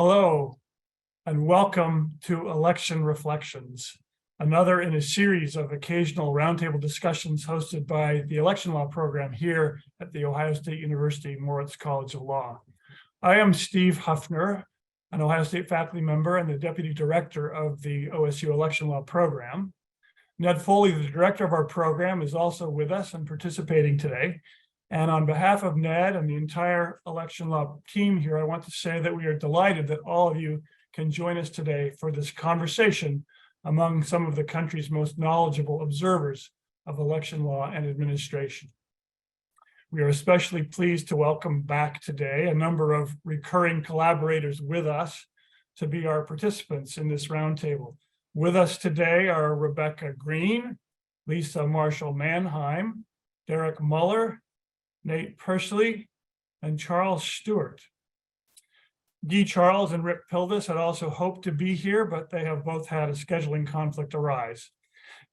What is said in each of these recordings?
Hello, and welcome to Election Reflections, another in a series of occasional roundtable discussions hosted by the Election Law program here at the Ohio State University Moritz College of Law. I am Steve Huffner, an Ohio State faculty member and the Deputy Director of the OSU Election Law program. Ned Foley, the director of our program, is also with us and participating today. And on behalf of Ned and the entire election law team here, I want to say that we are delighted that all of you can join us today for this conversation among some of the country's most knowledgeable observers of election law and administration. We are especially pleased to welcome back today a number of recurring collaborators with us to be our participants in this roundtable. With us today are Rebecca Green, Lisa Marshall-Manheim, Derek Muller, Nate Persley, and Charles Stewart. Guy Charles and Rick Pilvis had also hoped to be here, but they have both had a scheduling conflict arise.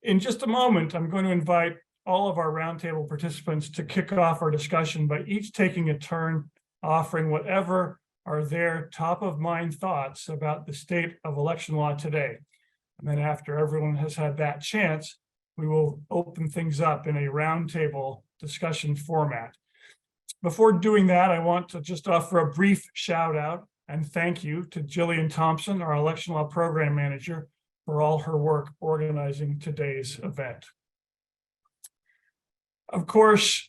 In just a moment, I'm going to invite all of our roundtable participants to kick off our discussion by each taking a turn offering whatever are their top of mind thoughts about the state of election law today. And then after everyone has had that chance, we will open things up in a roundtable discussion format. Before doing that, I want to just offer a brief shout out and thank you to Jillian Thompson, our election law program manager, for all her work organizing today's event. Of course,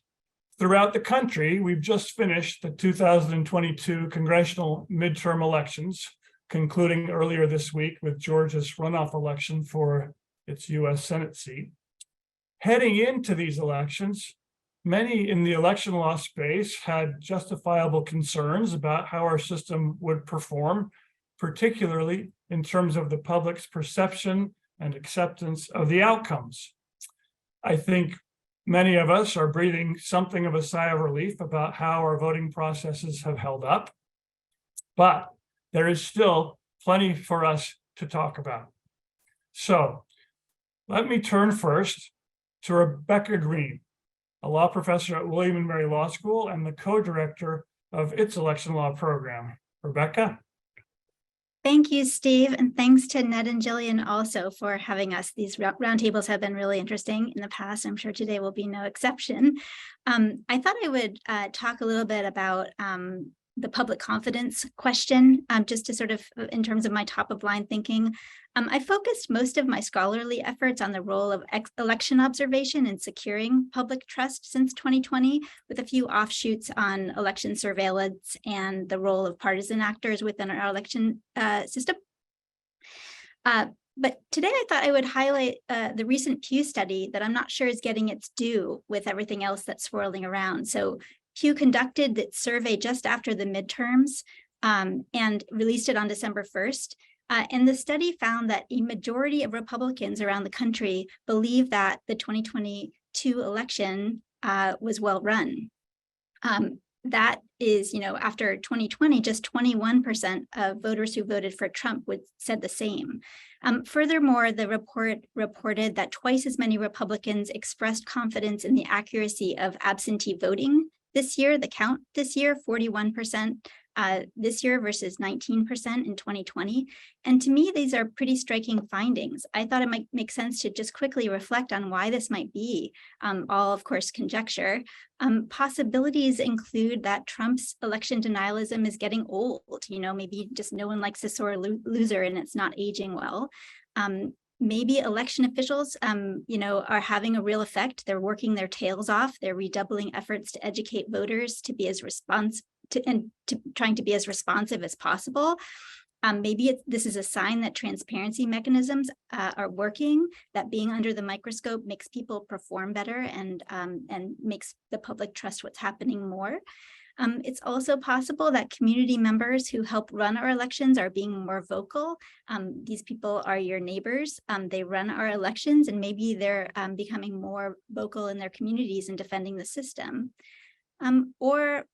throughout the country, we've just finished the 2022 congressional midterm elections, concluding earlier this week with Georgia's runoff election for its U.S. Senate seat. Heading into these elections, many in the election law space had justifiable concerns about how our system would perform, particularly in terms of the public's perception and acceptance of the outcomes. I think many of us are breathing something of a sigh of relief about how our voting processes have held up, but there is still plenty for us to talk about. So let me turn first to Rebecca Green, a law professor at William & Mary Law School and the co-director of its election law program. Rebecca? Thank you, Steve, and thanks to Ned and Jillian also for having us. These roundtables have been really interesting in the past. I'm sure today will be no exception. I thought I would talk a little bit about the public confidence question, just to sort of, in terms of my top of line thinking. I focused most of my scholarly efforts on the role of election observation in securing public trust since 2020, with a few offshoots on election surveillance and the role of partisan actors within our election system. But today I thought I would highlight the recent Pew study that I'm not sure is getting its due with everything else that's swirling around. So Pew conducted that survey just after the midterms and released it on December 1st. And the study found that a majority of Republicans around the country believe that the 2022 election was well run. That is, after 2020, just 21% of voters who voted for Trump said the same. Furthermore, the report reported that twice as many Republicans expressed confidence in the accuracy of absentee voting this year, the count this year, 41% this year versus 19% in 2020. And to me, these are pretty striking findings. I thought it might make sense to just quickly reflect on why this might be, all of course conjecture. Possibilities include that Trump's election denialism is getting old, maybe just no one likes a sore loser and it's not aging well. Maybe election officials, are having a real effect. They're working their tails off. They're redoubling efforts to educate voters to be as trying to be as responsive as possible. Maybe this is a sign that transparency mechanisms are working, that being under the microscope makes people perform better and makes the public trust what's happening more. It's also possible that community members who help run our elections are being more vocal. These people are your neighbors. They run our elections, and maybe they're becoming more vocal in their communities and defending the system. Or,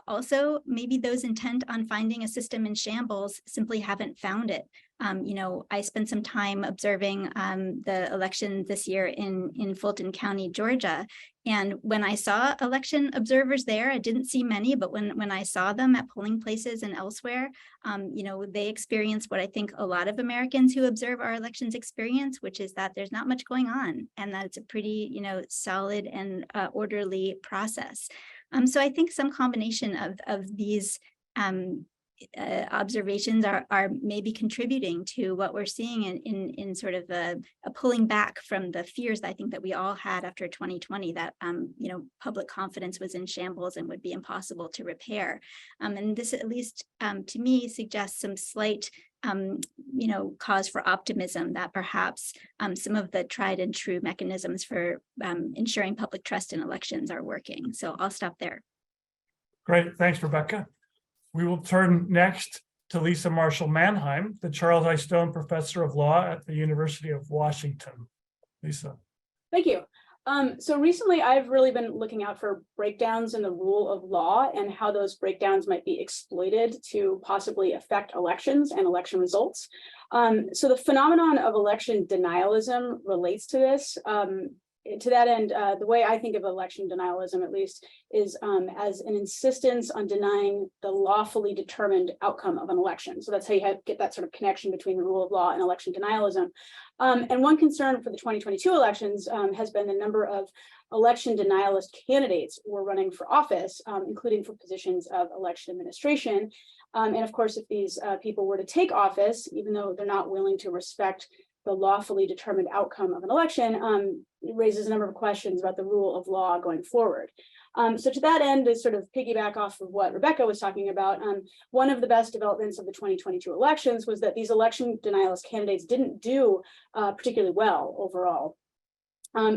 also maybe those intent on finding a system in shambles simply haven't found it. I spent some time observing the election this year in Fulton County, Georgia. And when I saw election observers there, I didn't see many, but when I saw them at polling places and elsewhere, they experienced what I think a lot of Americans who observe our elections experience, which is that there's not much going on and that it's a pretty, solid and orderly process. So I think some combination of these observations are maybe contributing to what we're seeing in sort of a pulling back from the fears that I think that we all had after 2020, that public confidence was in shambles and would be impossible to repair. And this, at least to me, suggests some slight cause for optimism that perhaps some of the tried and true mechanisms for ensuring public trust in elections are working. So I'll stop there. Great, thanks, Rebecca. We will turn next to Lisa Marshall-Manheim, the Charles I. Stone Professor of Law at the University of Washington. Lisa. Thank you. So recently, I've really been looking out for breakdowns in the rule of law and how those breakdowns might be exploited to possibly affect elections and election results. So the phenomenon of election denialism relates to this. To that end, the way I think of election denialism, at least, is as an insistence on denying the lawfully determined outcome of an election. So that's how you get that sort of connection between the rule of law and election denialism. And one concern for the 2022 elections has been the number of election denialist candidates who are running for office, including for positions of election administration. And of course, if these people were to take office, even though they're not willing to respect the lawfully determined outcome of an election, it raises a number of questions about the rule of law going forward. So to that end, to sort of piggyback off of what Rebecca was talking about, one of the best developments of the 2022 elections was that these election denialist candidates didn't do particularly well overall.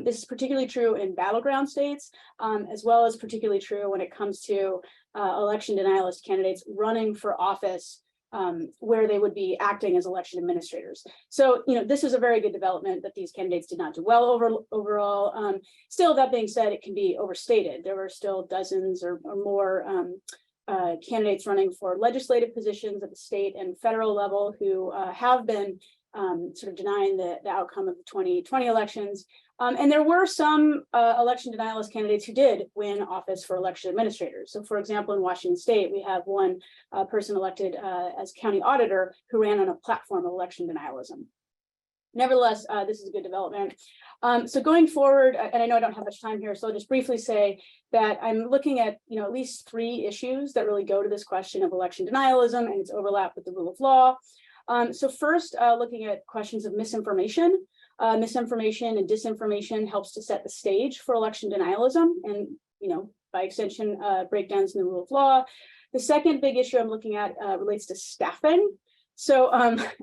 This is particularly true in battleground states, as well as particularly true when it comes to election denialist candidates running for office where they would be acting as election administrators. So, this is a very good development that these candidates did not do well overall. Still, that being said, it can be overstated. There were still dozens or more candidates running for legislative positions at the state and federal level who have been sort of denying the outcome of the 2020 elections. And there were some election denialist candidates who did win office for election administrators. So for example, in Washington state, we have one person elected as county auditor who ran on a platform of election denialism. Nevertheless, this is a good development. So going forward, and I know I don't have much time here, so I'll just briefly say that I'm looking at at least 3 issues that really go to this question of election denialism and its overlap with the rule of law. So first, looking at questions of misinformation. Misinformation and disinformation helps to set the stage for election denialism and, by extension, breakdowns in the rule of law. The second big issue I'm looking at relates to staffing. So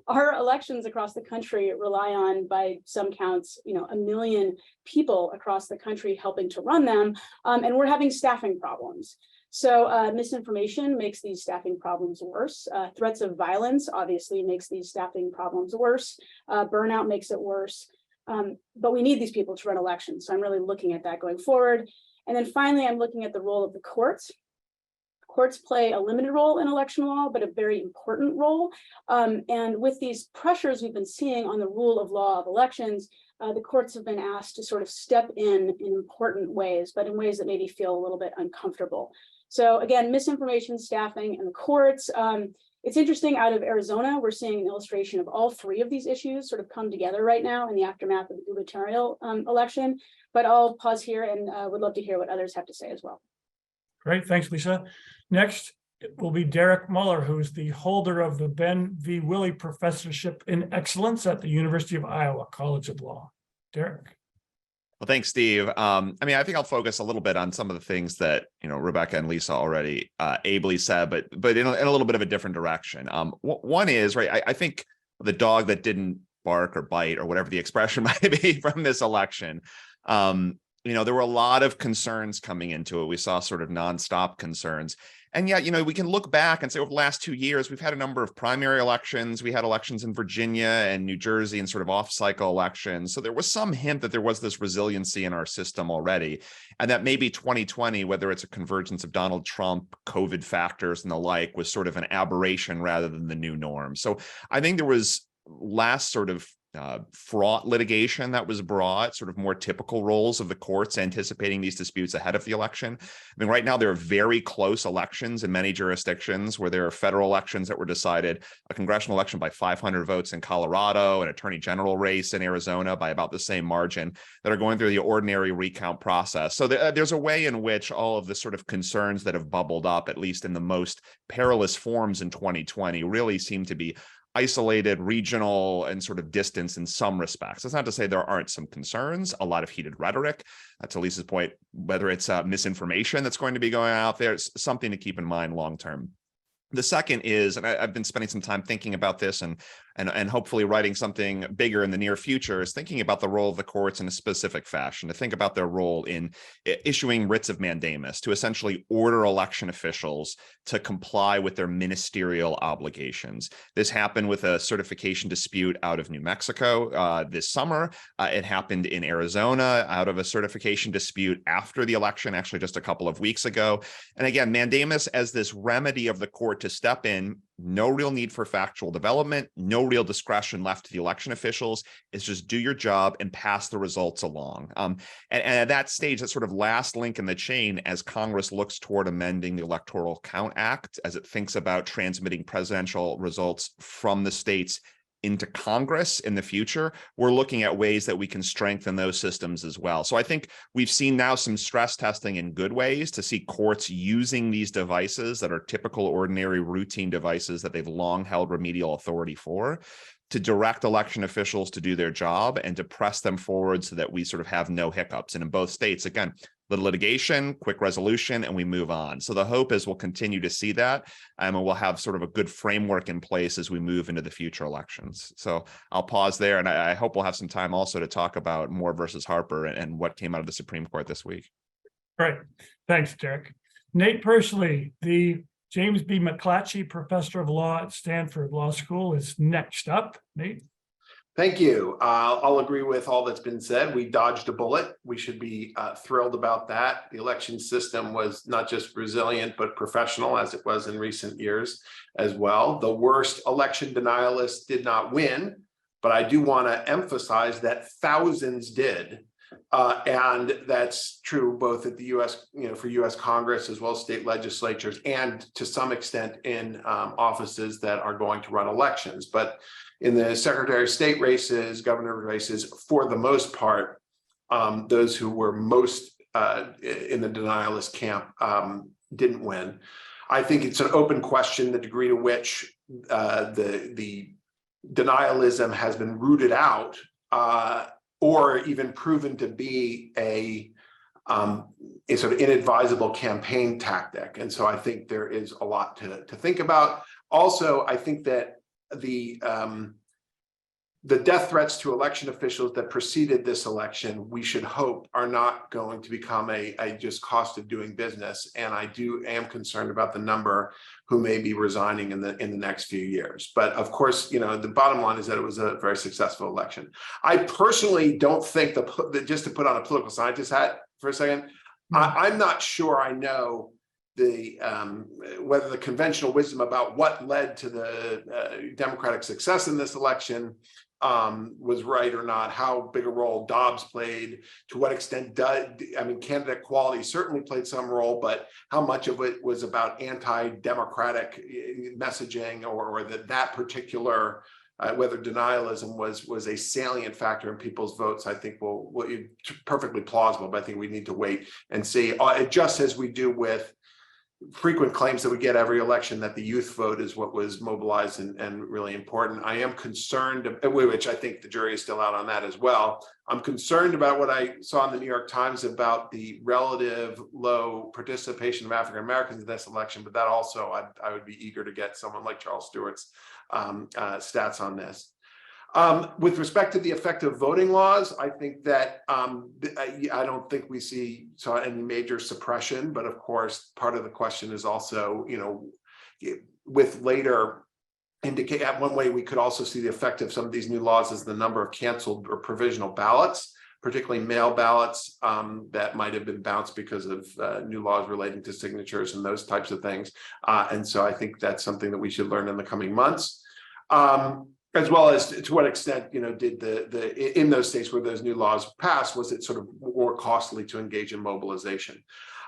our elections across the country rely on, by some counts, 1 million people across the country helping to run them, and we're having staffing problems. So misinformation makes these staffing problems worse. Threats of violence obviously makes these staffing problems worse. Burnout makes it worse. But we need these people to run elections. So I'm really looking at that going forward. And then finally, I'm looking at the role of the courts. Courts play a limited role in election law, but a very important role. And with these pressures we've been seeing on the rule of law of elections, the courts have been asked to sort of step in important ways, but in ways that maybe feel a little bit uncomfortable. So again, misinformation, staffing, and the courts. It's interesting, out of Arizona, we're seeing an illustration of all 3 of these issues sort of come together right now in the aftermath of the gubernatorial election. But I'll pause here and would love to hear what others have to say as well. Great, thanks, Lisa. Next will be Derek Muller, who is the holder of the Ben V. Willey Professorship in Excellence at the University of Iowa College of Law. Derek. Well, thanks, Steve. I think I'll focus a little bit on some of the things that Rebecca and Lisa already ably said, but in a little bit of a different direction. One is, right, I think the dog that didn't bark or bite, or whatever the expression might be, from this election, there were a lot of concerns coming into it. We saw sort of nonstop concerns. And yet, we can look back and say over the last 2 years, we've had a number of primary elections. We had elections in Virginia and New Jersey and sort of off-cycle elections. So there was some hint that there was this resiliency in our system already. And that maybe 2020, whether it's a convergence of Donald Trump, COVID factors and the like, was sort of an aberration rather than the new norm. So I think there was last sort of fraught litigation that was brought, sort of more typical roles of the courts anticipating these disputes ahead of the election. I mean, right now there are very close elections in many jurisdictions where there are federal elections that were decided, a congressional election by 500 votes in Colorado, an attorney general race in Arizona by about the same margin, that are going through the ordinary recount process. So there's a way in which all of the sort of concerns that have bubbled up, at least in the most perilous forms in 2020, really seem to be isolated, regional, and sort of distance in some respects. That's not to say there aren't some concerns, a lot of heated rhetoric. To Lisa's point, whether it's misinformation that's going to be going out there, it's something to keep in mind long term. The second is, and I've been spending some time thinking about this and hopefully writing something bigger in the near future, is thinking about the role of the courts in a specific fashion, to think about their role in issuing writs of mandamus, to essentially order election officials to comply with their ministerial obligations. This happened with a certification dispute out of New Mexico this summer. It happened in Arizona out of a certification dispute after the election, actually just a couple of weeks ago. And again, mandamus as this remedy of the court to step in, no real need for factual development, no real discretion left to the election officials. It's just do your job and pass the results along. And at that stage, that sort of last link in the chain, as Congress looks toward amending the Electoral Count Act, as it thinks about transmitting presidential results from the states into Congress in the future, we're looking at ways that we can strengthen those systems as well. So I think we've seen now some stress testing in good ways to see courts using these devices that are typical, ordinary, routine devices that they've long held remedial authority for, to direct election officials to do their job and to press them forward so that we sort of have no hiccups. And in both states, again, little litigation, quick resolution, and we move on. So the hope is we'll continue to see that, and we'll have sort of a good framework in place as we move into the future elections. So I'll pause there, and I hope we'll have some time also to talk about Moore versus Harper and what came out of the Supreme Court this week. Great. Thanks, Derek. Nate Persley, the James B. McClatchy Professor of Law at Stanford Law School, is next up. Nate. Thank you. I'll agree with all that's been said. We dodged a bullet. We should be thrilled about that. The election system was not just resilient, but professional, as it was in recent years as well. The worst election denialists did not win, but I do want to emphasize that thousands did. And that's true both at the U.S., for U.S. Congress as well as state legislatures, and to some extent in offices that are going to run elections. But in the Secretary of State races, governor races, for the most part, those who were most in the denialist camp didn't win. I think it's an open question the degree to which the denialism has been rooted out or even proven to be a sort of inadvisable campaign tactic. And so I think there is a lot to think about. Also, I think that the death threats to election officials that preceded this election, we should hope are not going to become a just cost of doing business. And I am concerned about the number who may be resigning in the next few years. But of course, the bottom line is that it was a very successful election. I personally don't think just to put on a political scientist hat for a second, I'm not sure I know whether the conventional wisdom about what led to the Democratic success in this election was right or not, how big a role Dobbs played, to what extent candidate quality certainly played some role, but how much of it was about anti-democratic messaging, or that particular whether denialism was a salient factor in people's votes, I think will perfectly plausible, but I think we need to wait and see, just as we do with frequent claims that we get every election that the youth vote is what was mobilized and really important. I am concerned, which I think the jury is still out on that as well. I'm concerned about what I saw in the New York Times about the relative low participation of African Americans in this election, but that also I would be eager to get someone like Charles Stewart's stats on this. With respect to the effect of voting laws, I think that I don't think we saw any major suppression, but of course, part of the question is also, with later one way we could also see the effect of some of these new laws is the number of canceled or provisional ballots, particularly mail ballots that might have been bounced because of new laws relating to signatures and those types of things. And so I think that's something that we should learn in the coming months. as well as to what extent, did in those states where those new laws passed, was it sort of more costly to engage in mobilization?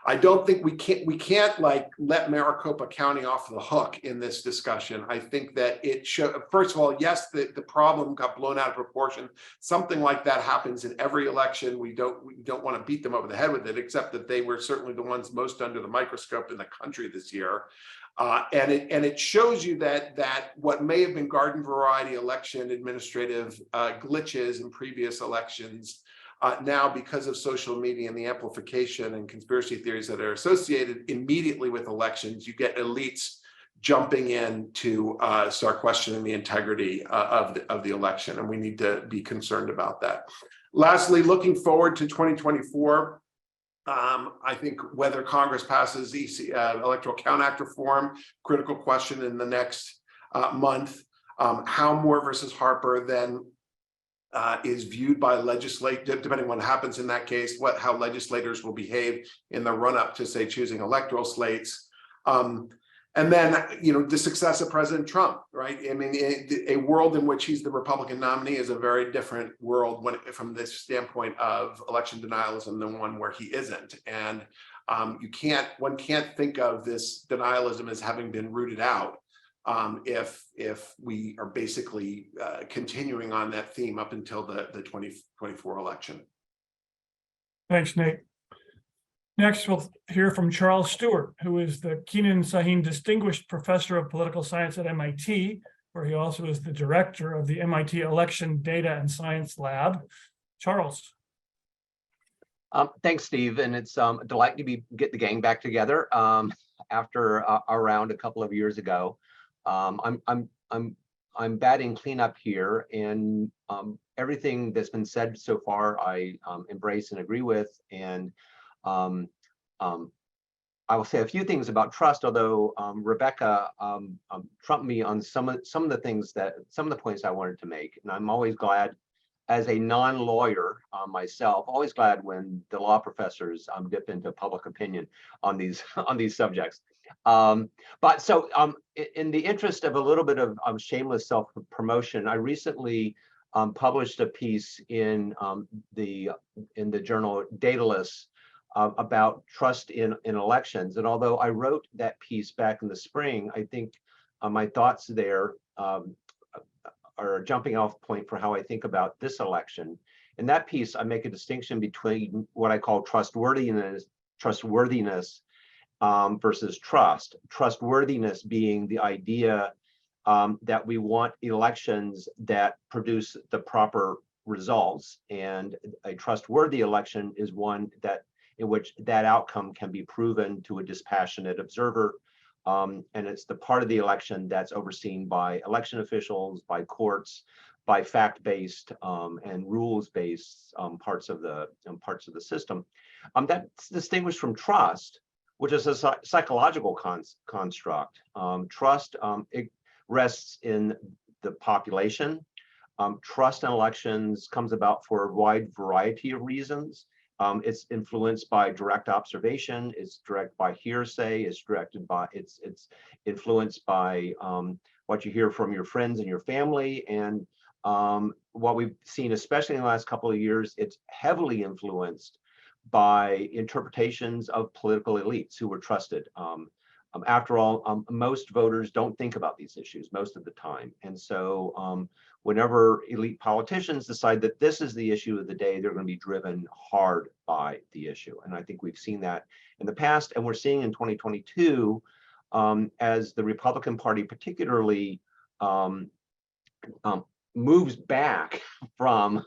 I don't think we can't like let Maricopa County off the hook in this discussion. I think that it should, first of all, yes, the problem got blown out of proportion. Something like that happens in every election. We don't want to beat them over the head with it, except that they were certainly the ones most under the microscope in the country this year. And it shows you that what may have been garden variety election administrative glitches in previous elections, now, because of social media and the amplification and conspiracy theories that are associated immediately with elections, you get elites jumping in to start questioning the integrity of the election, and we need to be concerned about that. Lastly, looking forward to 2024. I think whether Congress passes Electoral Count Act reform, critical question in the next month. How Moore versus Harper then is viewed by legislators, depending on what happens in that case, how legislators will behave in the run-up to, say, choosing electoral slates. And then, the success of President Trump, right? I mean, a world in which he's the Republican nominee is a very different world from this standpoint of election denialism than one where he isn't. And one can't think of this denialism as having been rooted out if we are basically continuing on that theme up until the 2024 election. Thanks, Nate. Next, we'll hear from Charles Stewart, who is the Keenan Sahin Distinguished Professor of Political Science at MIT, where he also is the director of the MIT Election Data and Science Lab. Charles. Thanks, Steve, and it's a delight to get the gang back together after our round a couple of years ago. I'm batting cleanup here, and everything that's been said so far I embrace and agree with. And I will say a few things about trust, although Rebecca trumped me on some of the points I wanted to make. And I'm always glad, as a non-lawyer myself, always glad when the law professors dip into public opinion on these subjects. But so in the interest of a little bit of shameless self-promotion, I recently published a piece in the journal Daedalus about trust in elections. And although I wrote that piece back in the spring, I think my thoughts there are a jumping off point for how I think about this election. In that piece, I make a distinction between what I call trustworthiness versus trust. Trustworthiness being the idea that we want elections that produce the proper results, and a trustworthy election is one in which that outcome can be proven to a dispassionate observer. And it's the part of the election that's overseen by election officials, by courts, by fact-based and rules-based parts of the system. That's distinguished from trust, which is a psychological construct. Trust it rests in the population. Trust in elections comes about for a wide variety of reasons. It's influenced by direct observation. It's directed by hearsay. It's influenced by what you hear from your friends and your family. And what we've seen, especially in the last couple of years, it's heavily influenced by interpretations of political elites who were trusted. After all, most voters don't think about these issues most of the time. And so whenever elite politicians decide that this is the issue of the day, they're going to be driven hard by the issue. And I think we've seen that in the past, and we're seeing in 2022 as the Republican Party particularly moves back from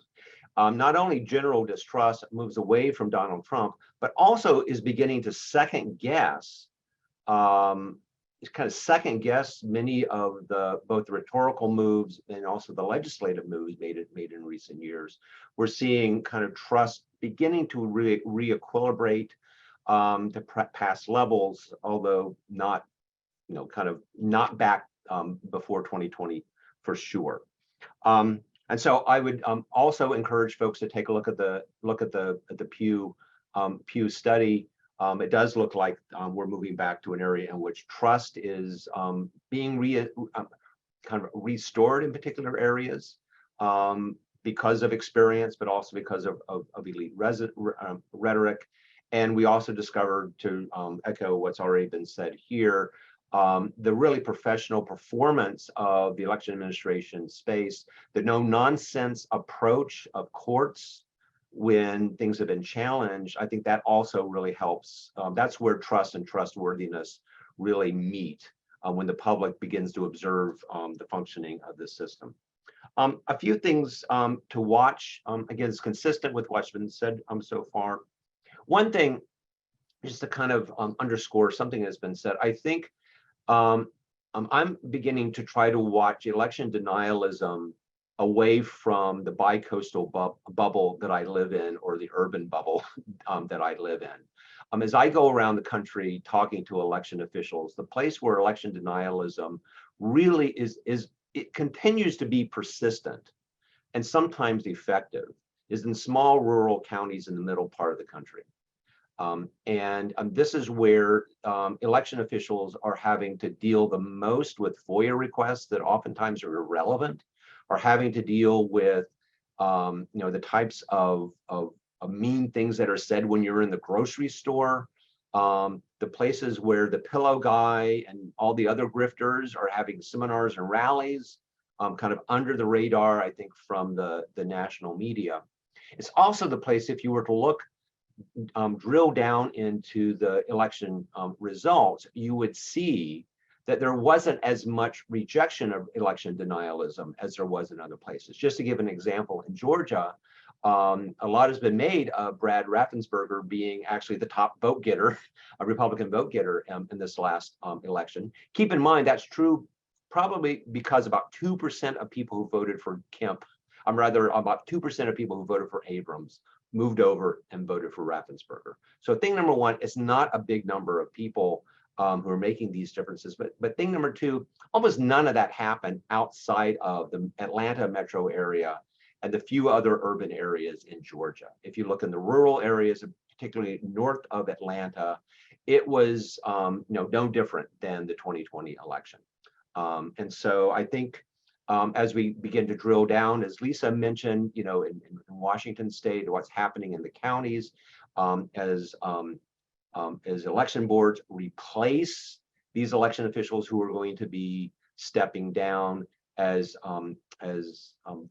not only general distrust, moves away from Donald Trump, but also is beginning to second guess many of both the rhetorical moves and also the legislative moves made in recent years. We're seeing kind of trust beginning to re-equilibrate to past levels, although not, not back before 2020 for sure. And so I would also encourage folks to take a look at the Pew study. It does look like we're moving back to an area in which trust is being kind of restored in particular areas because of experience, but also because of elite rhetoric. And we also discovered, to echo what's already been said here, the really professional performance of the election administration space, the no nonsense approach of courts when things have been challenged. I think that also really helps. That's where trust and trustworthiness really meet when the public begins to observe the functioning of the system. A few things to watch. Again, it's consistent with what's been said so far. One thing, just to kind of underscore something that's been said, I think I'm beginning to try to watch election denialism away from the bi-coastal bubble that I live in, or the urban bubble that I live in. As I go around the country talking to election officials, the place where election denialism really it continues to be persistent and sometimes effective is in small rural counties in the middle part of the country. This is where election officials are having to deal the most with FOIA requests that oftentimes are irrelevant, or having to deal with the types of mean things that are said when you're in the grocery store, the places where the pillow guy and all the other grifters are having seminars and rallies, kind of under the radar, I think, from the national media. It's also the place, if you were to look, drill down into the election results, you would see that there wasn't as much rejection of election denialism as there was in other places. Just to give an example, in Georgia, a lot has been made of Brad Raffensperger being actually the top vote getter, a Republican vote getter in this last election. Keep in mind, that's true probably because about 2% of people who voted for Kemp, rather about 2% of people who voted for Abrams moved over and voted for Raffensperger. So thing number one, it's not a big number of people who are making these differences. But thing number two, almost none of that happened outside of the Atlanta metro area and the few other urban areas in Georgia. If you look in the rural areas, particularly north of Atlanta, it was no different than the 2020 election. And so I think as we begin to drill down, as Lisa mentioned, in Washington State, what's happening in the counties, as election boards replace these election officials who are going to be stepping down, as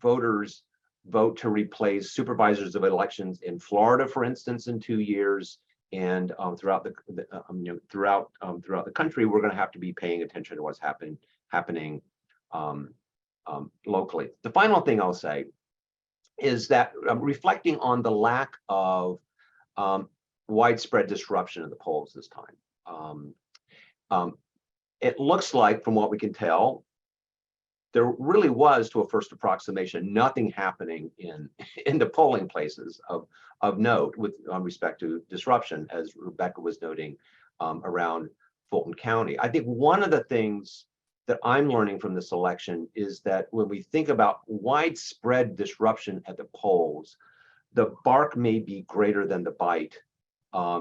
voters vote to replace supervisors of elections in Florida, for instance, in 2 years, and throughout the country, we're going to have to be paying attention to what's happening locally. The final thing I'll say is that reflecting on the lack of widespread disruption of the polls this time, it looks like, from what we can tell, there really was, to a first approximation, nothing happening in the polling places of note with respect to disruption, as Rebecca was noting, around Fulton County. I think one of the things that I'm learning from this election is that when we think about widespread disruption at the polls, the bark may be greater than the bite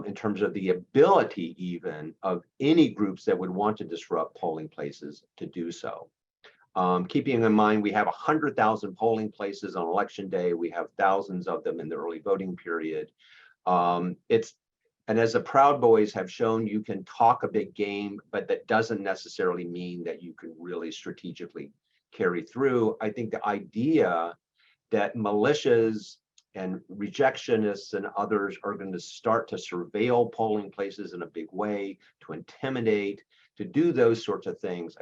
in terms of the ability even of any groups that would want to disrupt polling places to do so. Keeping in mind, we have 100,000 polling places on election day. We have thousands of them in the early voting period. And as the Proud Boys have shown, you can talk a big game, but that doesn't necessarily mean that you can really strategically carry through. I think the idea that militias and rejectionists and others are going to start to surveil polling places in a big way, to intimidate, to do those sorts of things.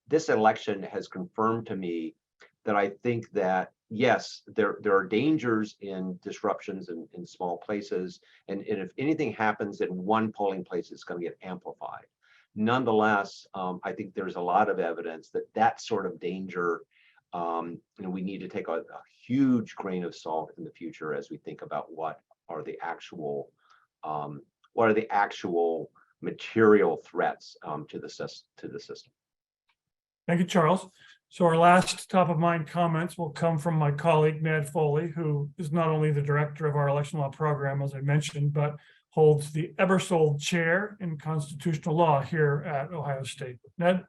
This election has confirmed to me that I think that, yes, there are dangers in disruptions in small places. And if anything happens in one polling place, it's going to get amplified. Nonetheless, I think there's a lot of evidence that that sort of danger, we need to take a huge grain of salt in the future as we think about what are the actual material threats to the system. Thank you, Charles. So our last top of mind comments will come from my colleague, Ned Foley, who is not only the director of our election law program, as I mentioned, but holds the Ebersole Chair in Constitutional Law here at Ohio State. Ned?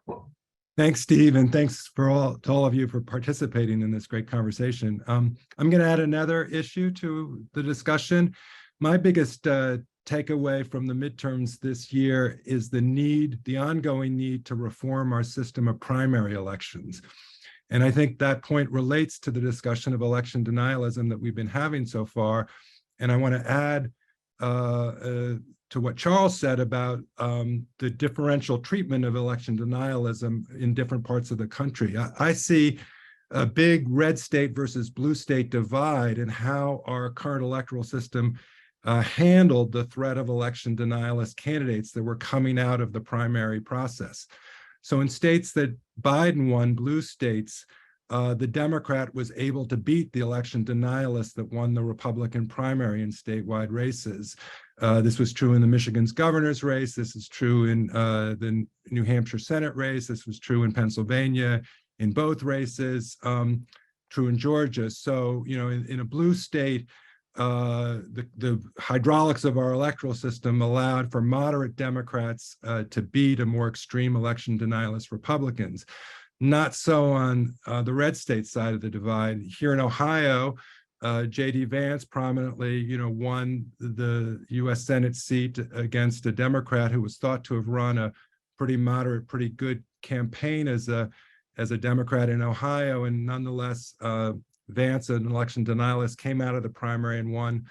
Thanks, Steve, and thanks to all of you for participating in this great conversation. I'm going to add another issue to the discussion. My biggest takeaway from the midterms this year is the ongoing need to reform our system of primary elections. And I think that point relates to the discussion of election denialism that we've been having so far. And I want to add to what Charles said about the differential treatment of election denialism in different parts of the country. I see a big red state versus blue state divide in how our current electoral system handled the threat of election denialist candidates that were coming out of the primary process. So in states that Biden won, blue states, the Democrat was able to beat the election denialists that won the Republican primary in statewide races. This was true in the Michigan's governor's race. This is true in the New Hampshire Senate race. This was true in Pennsylvania in both races, true in Georgia. So, you know, in a blue state, the hydraulics of our electoral system allowed for moderate Democrats to beat a more extreme election denialist Republicans. Not so on the red state side of the divide. Here in Ohio, J.D. Vance prominently, you know, won the U.S. Senate seat against a Democrat who was thought to have run a pretty moderate, pretty good campaign as a Democrat in Ohio, and nonetheless, Vance, an election denialist, came out of the primary and won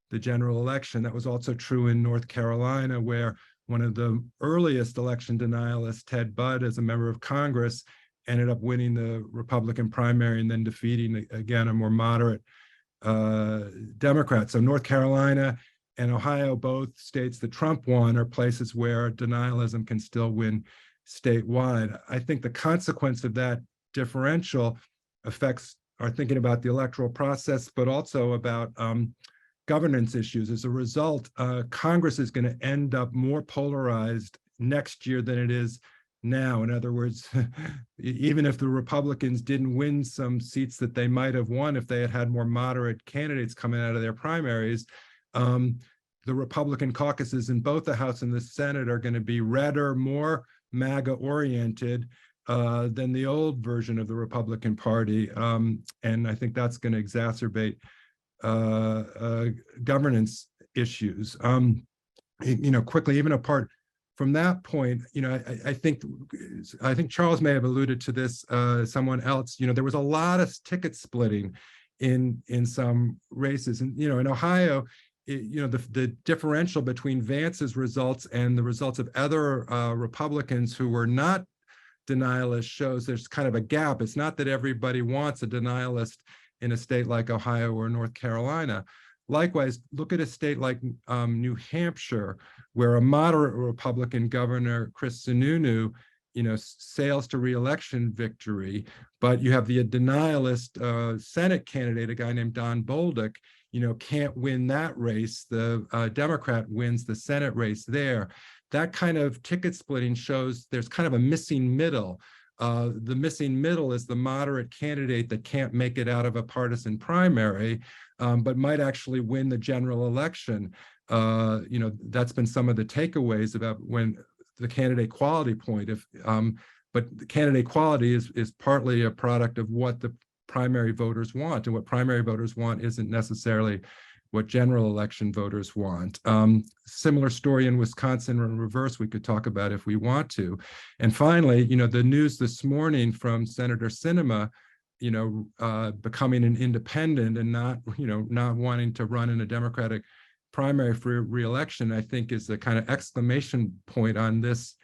the general election. That was also true in North Carolina, where one of the earliest election denialists, Ted Budd, as a member of Congress, ended up winning the Republican primary and then defeating, again, a more moderate Democrat. So North Carolina and Ohio, both states that Trump won, are places where denialism can still win statewide. I think the consequence of that differential affects our thinking about the electoral process, but also about governance issues. As a result, Congress is going to end up more polarized next year than it is now. In other words, even if the Republicans didn't win some seats that they might have won if they had had more moderate candidates coming out of their primaries, the Republican caucuses in both the House and the Senate are going to be redder, more MAGA oriented than the old version of the Republican Party. And I think that's going to exacerbate governance issues. You know, quickly, even apart from that point, you know, I think Charles may have alluded to this, someone else, you know, there was a lot of ticket splitting in some races. And, you know, in Ohio, you know, the differential between Vance's results and the results of other Republicans who were not denialist shows there's kind of a gap. It's not that everybody wants a denialist in a state like Ohio or North Carolina. Likewise, look at a state like New Hampshire, where a moderate Republican governor, Chris Sununu, you know, sails to re-election victory, but you have the denialist Senate candidate, a guy named Don Bolduc, you know, can't win that race. The Democrat wins the Senate race there. That kind of ticket splitting shows there's kind of a missing middle. The missing middle is the moderate candidate that can't make it out of a partisan primary, but might actually win the general election. You know, that's been some of the takeaways about when the candidate quality point. But the candidate quality is partly a product of what the primary voters want, and what primary voters want isn't necessarily what general election voters want. Similar story in Wisconsin in reverse we could talk about if we want to. And finally, you know, the news this morning from Senator Sinema, you know, becoming an independent and not wanting to run in a Democratic primary for re-election, I think is the kind of exclamation point on this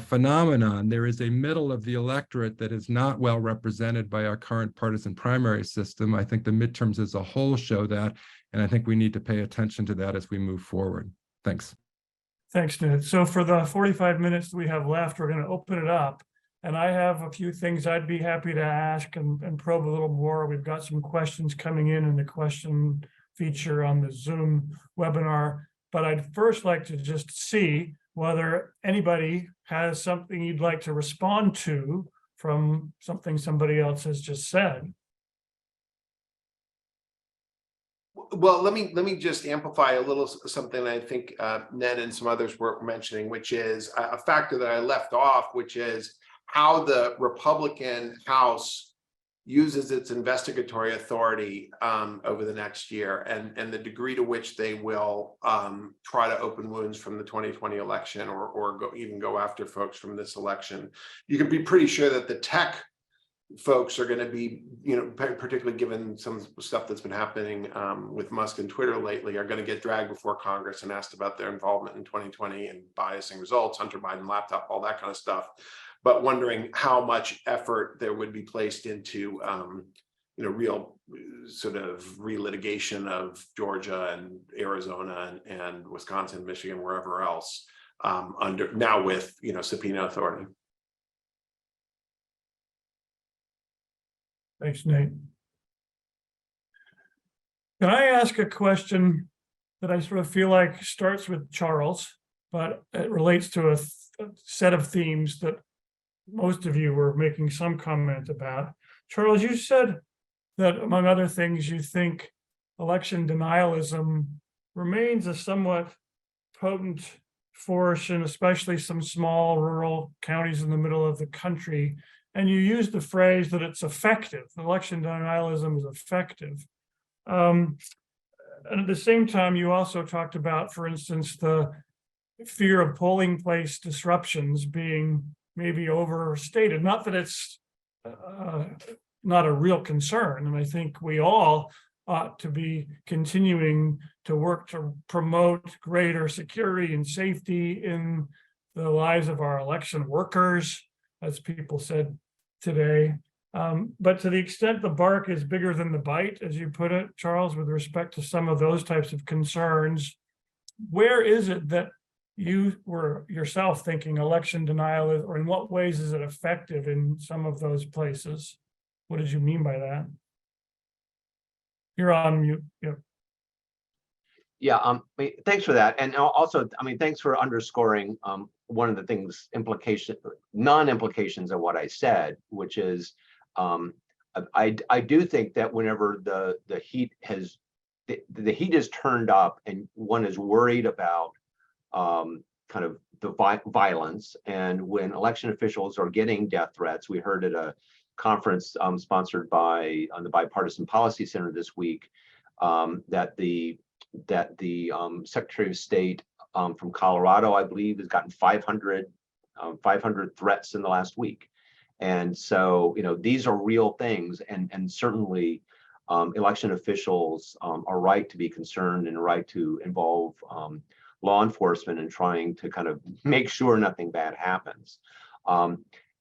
phenomenon. There is a middle of the electorate that is not well represented by our current partisan primary system. I think the midterms as a whole show that, and I think we need to pay attention to that as we move forward. Thanks. Thanks, Ned. So for the 45 minutes that we have left, we're going to open it up. And I have a few things I'd be happy to ask and probe a little more. We've got some questions coming in the question feature on the Zoom webinar. But I'd first like to just see whether anybody has something you'd like to respond to from something somebody else has just said. Well, let me just amplify a little something I think Ned and some others were mentioning, which is a factor that I left off, which is how the Republican House uses its investigatory authority over the next year, and the degree to which they will try to open wounds from the 2020 election, or even go after folks from this election. You can be pretty sure that the tech folks are going to be, particularly given some stuff that's been happening with Musk and Twitter lately, are going to get dragged before Congress and asked about their involvement in 2020 and biasing results, Hunter Biden laptop, all that kind of stuff. But wondering how much effort there would be placed into, real sort of relitigation of Georgia and Arizona and Wisconsin, Michigan, wherever else, under now with subpoena authority. Thanks, Nate. Can I ask a question that I sort of feel like starts with Charles, but it relates to a set of themes that most of you were making some comment about. Charles, you said that, among other things, you think election denialism remains a somewhat potent force in especially some small rural counties in the middle of the country. And you used the phrase that it's effective. Election denialism is effective. And at the same time, you also talked about, for instance, the fear of polling place disruptions being maybe overstated. Not that it's not a real concern. And I think we all ought to be continuing to work to promote greater security and safety in the lives of our election workers, as people said today. But to the extent the bark is bigger than the bite, as you put it, Charles, with respect to some of those types of concerns, where is it that you were yourself thinking election denial is, or in what ways is it effective in some of those places? What did you mean by that? You're on mute. Yeah. Yeah, thanks for that. And also, thanks for underscoring one of the things, non-implications of what I said, which is I do think that whenever the heat is turned up and one is worried about kind of the violence, and when election officials are getting death threats, we heard at a conference sponsored by the Bipartisan Policy Center this week that the Secretary of State from Colorado, I believe, has gotten 500 threats in the last week. And so, these are real things, and certainly election officials are right to be concerned and right to involve law enforcement in trying to kind of make sure nothing bad happens.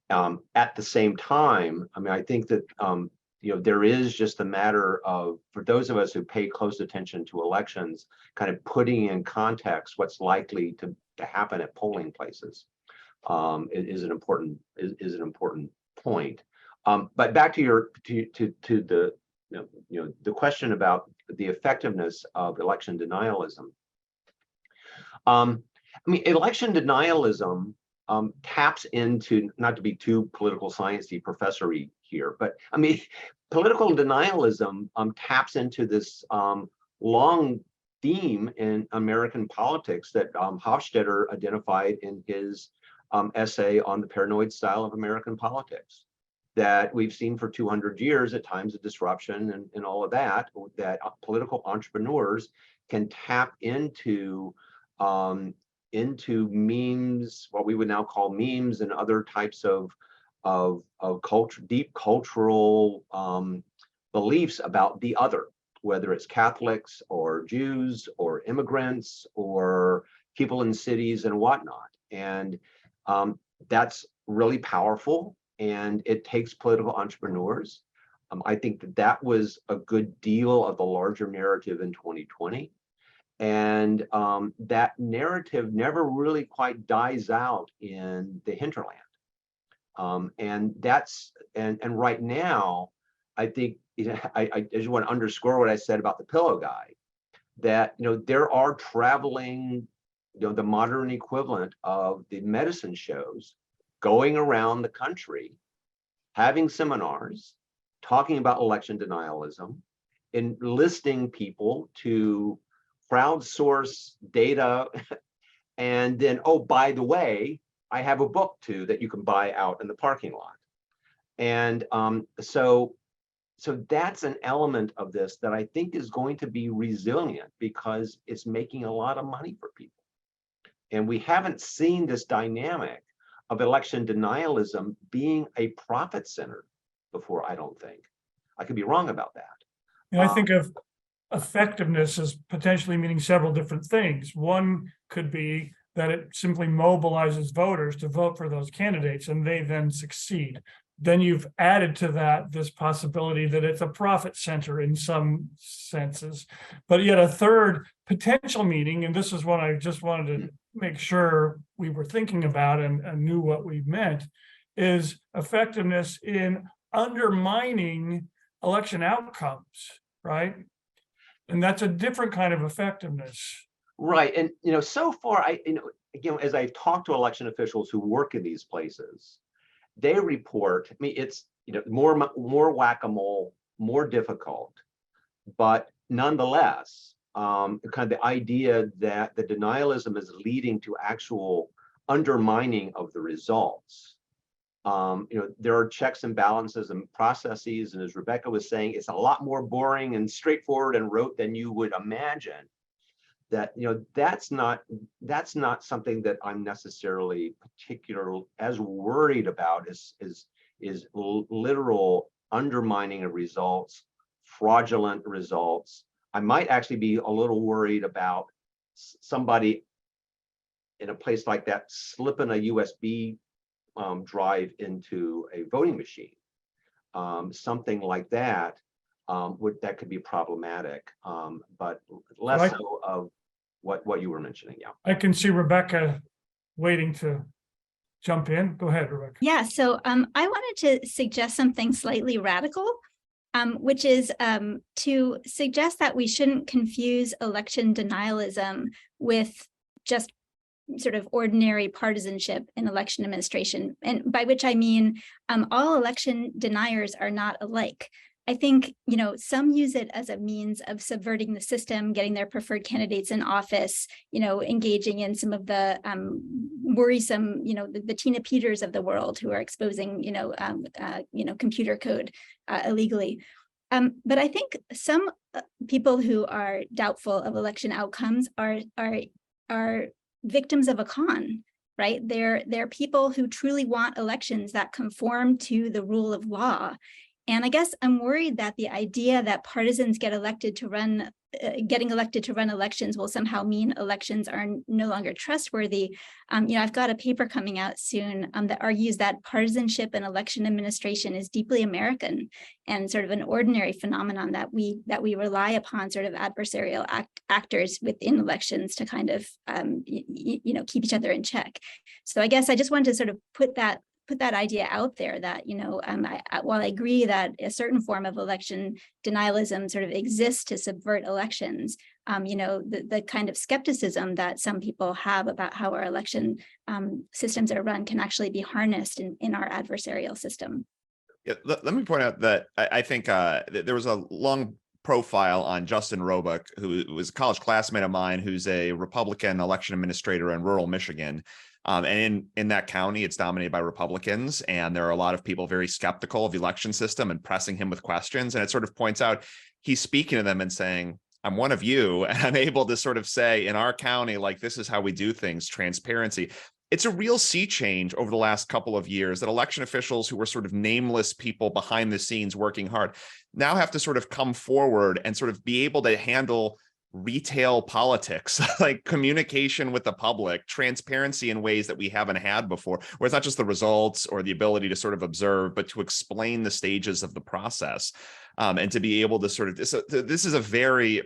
At the same time, I think that there is just a matter of, for those of us who pay close attention to elections, kind of putting in context what's likely to happen at polling places is an important point. But back to the question about the effectiveness of election denialism. Election denialism taps into, not to be too political sciencey professory here, but political denialism taps into this long theme in American politics that Hofstadter identified in his essay on the paranoid style of American politics, that we've seen for 200 years at times of disruption and all of that, that political entrepreneurs can tap into memes, what we would now call memes, and other types of culture, deep cultural beliefs about the other, whether it's Catholics or Jews or immigrants or people in cities and whatnot. And that's really powerful, and it takes political entrepreneurs. I think that was a good deal of the larger narrative in 2020. And that narrative never really quite dies out in the hinterland. And right now, I think I just want to underscore what I said about the pillow guy, that there are traveling, the modern equivalent of the medicine shows going around the country, having seminars, talking about election denialism, enlisting people to crowdsource data, and then, oh, by the way, I have a book too that you can buy out in the parking lot. And so that's an element of this that I think is going to be resilient because it's making a lot of money for people. And we haven't seen this dynamic of election denialism being a profit center before, I don't think. I could be wrong about that. And I think of effectiveness as potentially meaning several different things. One could be that it simply mobilizes voters to vote for those candidates and they then succeed. Then you've added to that this possibility that it's a profit center in some senses. But yet a third potential meaning, and this is what I just wanted to make sure we were thinking about and knew what we meant, is effectiveness in undermining election outcomes, right? And that's a different kind of effectiveness. Right. And, so far, again, as I've talked to election officials who work in these places, they report, I mean, it's, more whack-a-mole, more difficult, but nonetheless, kind of the idea that the denialism is leading to actual undermining of the results. There are checks and balances and processes, and as Rebecca was saying, it's a lot more boring and straightforward and rote than you would imagine. That that's not something that I'm necessarily particularly as worried about is literal undermining of results, fraudulent results. I might actually be a little worried about somebody in a place like that slipping a USB drive into a voting machine. Something like that that could be problematic, but less so of what you were mentioning. Yeah, I can see Rebecca waiting to jump in. Go ahead, Rebecca. Yeah, so I wanted to suggest something slightly radical, which is to suggest that we shouldn't confuse election denialism with just sort of ordinary partisanship in election administration, and by which I mean all election deniers are not alike. I think, some use it as a means of subverting the system, getting their preferred candidates in office, engaging in some of the worrisome, the Tina Peters of the world who are exposing, computer code illegally. But I think some people who are doubtful of election outcomes are victims of a con, right? They're people who truly want elections that conform to the rule of law. And I guess I'm worried that the idea that partisans getting elected to run elections will somehow mean elections are no longer trustworthy. I've got a paper coming out soon that argues that partisanship in election administration is deeply American and sort of an ordinary phenomenon that we rely upon sort of adversarial actors within elections to kind of keep each other in check. So I guess I just wanted to sort of put that idea out there that, while I agree that a certain form of election denialism sort of exists to subvert elections, the kind of skepticism that some people have about how our election systems are run can actually be harnessed in our adversarial system. Yeah, let me point out that I think there was a long profile on Justin Roebuck, who was a college classmate of mine, who's a Republican election administrator in rural Michigan. And in that county, it's dominated by Republicans, and there are a lot of people very skeptical of the election system and pressing him with questions. And it sort of points out he's speaking to them and saying, I'm one of you, and I'm able to sort of say in our county, like, this is how we do things, transparency. It's a real sea change over the last couple of years that election officials who were sort of nameless people behind the scenes working hard now have to sort of come forward and sort of be able to handle retail politics, like communication with the public, transparency in ways that we haven't had before, where it's not just the results or the ability to sort of observe, but to explain the stages of the process, and to be able to sort of, this is a very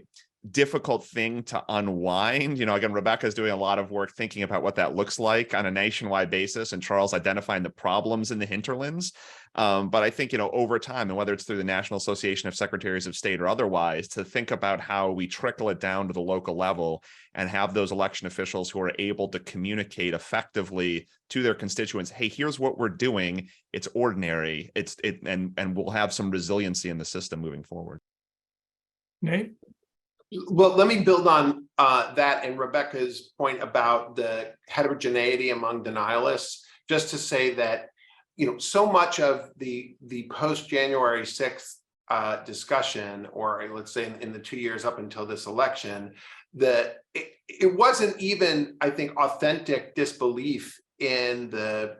difficult thing to unwind. Again, Rebecca is doing a lot of work thinking about what that looks like on a nationwide basis, and Charles identifying the problems in the hinterlands. But I think, over time, and whether it's through the National Association of Secretaries of State or otherwise, to think about how we trickle it down to the local level and have those election officials who are able to communicate effectively to their constituents, hey, here's what we're doing. It's ordinary. And we'll have some resiliency in the system moving forward. Nate? Well, let me build on that and Rebecca's point about the heterogeneity among denialists, just to say that, so much of the post-January 6th discussion, or let's say in the 2 years up until this election, that it wasn't even, I think, authentic disbelief in the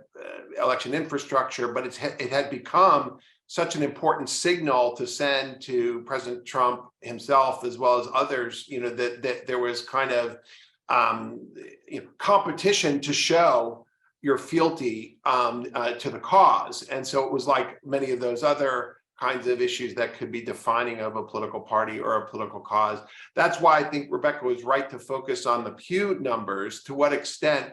election infrastructure, but it had become such an important signal to send to President Trump himself, as well as others, that there was kind of competition to show your fealty to the cause. And so it was like many of those other kinds of issues that could be defining of a political party or a political cause. That's why I think Rebecca was right to focus on the Pew numbers. To what extent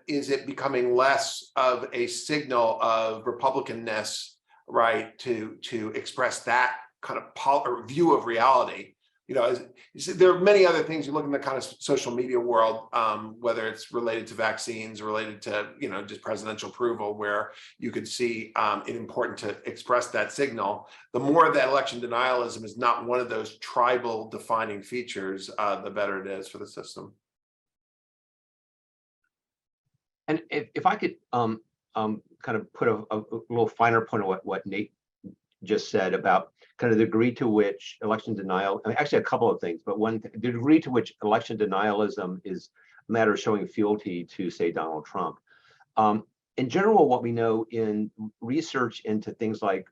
is it becoming less of a signal of Republicanness, right, to express that kind of view of reality? There are many other things. You look in the kind of social media world, whether it's related to vaccines, related to just presidential approval, where you could see it important to express that signal. The more that election denialism is not one of those tribal defining features, the better it is for the system. And if I could kind of put a little finer point on what Nate just said about kind of the degree to which election denial, actually a couple of things, but one, the degree to which election denialism is a matter of showing fealty to, say, Donald Trump. In general, what we know in research into things like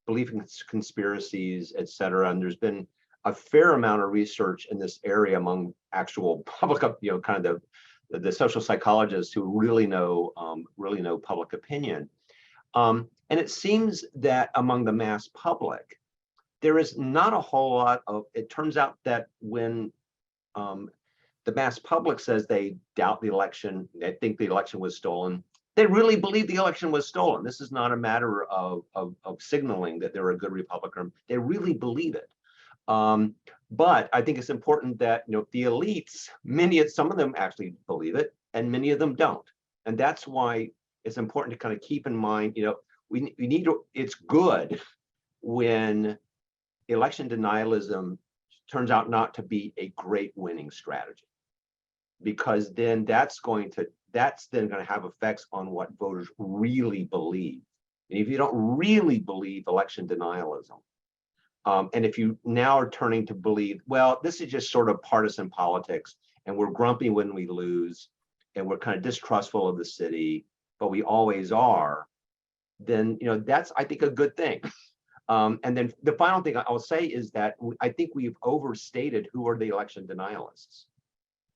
belief in conspiracies, et cetera, and there's been a fair amount of research in this area among actual public, kind of the social psychologists who really know public opinion. And it seems that among the mass public, there is not a whole lot of, it turns out that when the mass public says they doubt the election, they think the election was stolen, they really believe the election was stolen. This is not a matter of signaling that they're a good Republican. They really believe it. But I think it's important that the elites, some of them actually believe it, and many of them don't. And that's why it's important to kind of keep in mind, we need to, it's good when election denialism turns out not to be a great winning strategy, because then that's then going to have effects on what voters really believe. And if you don't really believe election denialism, and if you now are turning to believe, well, this is just sort of partisan politics, and we're grumpy when we lose, and we're kind of distrustful of the city, but we always are, then that's, I think, a good thing. And then the final thing I'll say is that I think we've overstated who are the election denialists.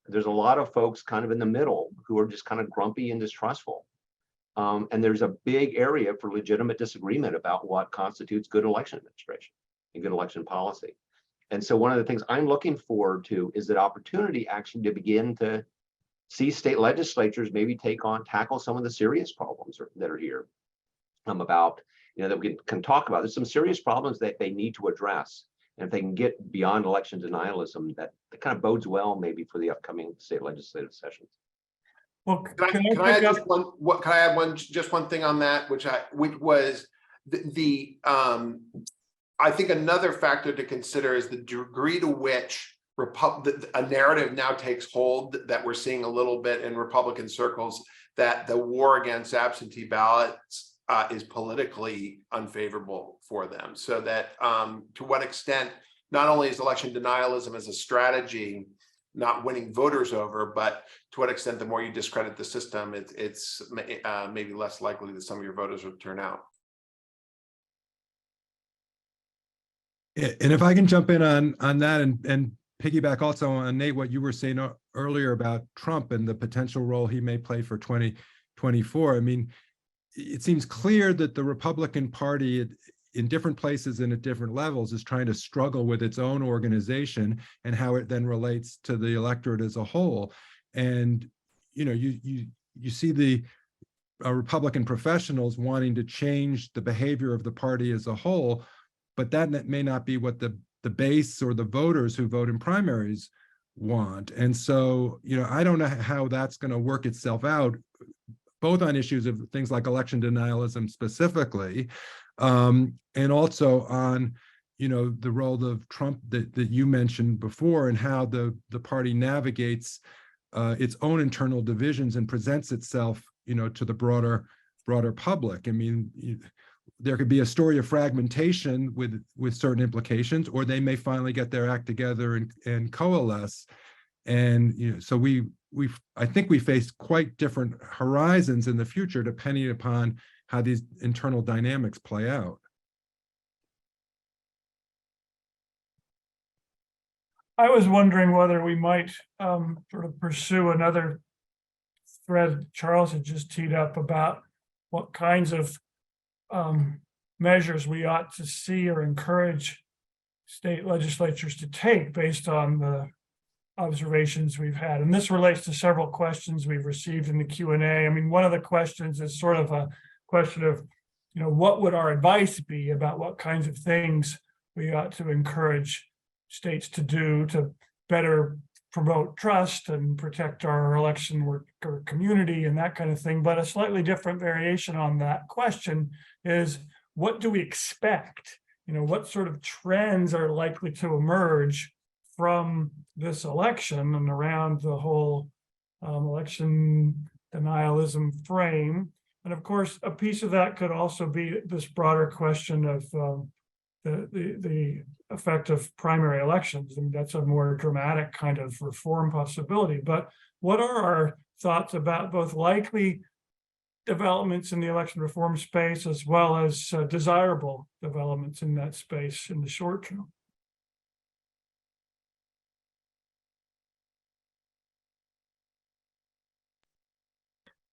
There's a lot of folks kind of in the middle who are just kind of grumpy and distrustful. And there's a big area for legitimate disagreement about what constitutes good election administration and good election policy. And so one of the things I'm looking forward to is that opportunity actually to begin to see state legislatures maybe tackle some of the serious problems that are here about, that we can talk about. There's some serious problems that they need to address. And if they can get beyond election denialism, that kind of bodes well maybe for the upcoming state legislative sessions. Well, can I add just one thing on that, which was I think another factor to consider is the degree to which a narrative now takes hold that we're seeing a little bit in Republican circles, that the war against absentee ballots is politically unfavorable for them. So that to what extent, not only is election denialism as a strategy not winning voters over, but to what extent the more you discredit the system, it's maybe less likely that some of your voters will turn out. And if I can jump in on that and piggyback also on Nate, what you were saying earlier about Trump and the potential role he may play for 2024. I mean, it seems clear that the Republican Party in different places and at different levels is trying to struggle with its own organization and how it then relates to the electorate as a whole. And you see the Republican professionals wanting to change the behavior of the party as a whole, but that may not be what the base or the voters who vote in primaries want. And so, I don't know how that's going to work itself out, both on issues of things like election denialism specifically, and also on the role of Trump that you mentioned before, and how the party navigates its own internal divisions and presents itself, to the broader public. I mean, there could be a story of fragmentation with certain implications, or they may finally get their act together and coalesce. And so I think we face quite different horizons in the future, depending upon how these internal dynamics play out. I was wondering whether we might sort of pursue another thread Charles had just teed up about what kinds of measures we ought to see or encourage state legislatures to take based on the observations we've had. And this relates to several questions we've received in the Q&A. I mean, one of the questions is sort of a question of, what would our advice be about what kinds of things we ought to encourage states to do to better promote trust and protect our election worker community and that kind of thing. But a slightly different variation on that question is, what do we expect? What sort of trends are likely to emerge from this election and around the whole election denialism frame? And of course, a piece of that could also be this broader question of the effect of primary elections. I mean, that's a more dramatic kind of reform possibility. But what are our thoughts about both likely developments in the election reform space as well as desirable developments in that space in the short term?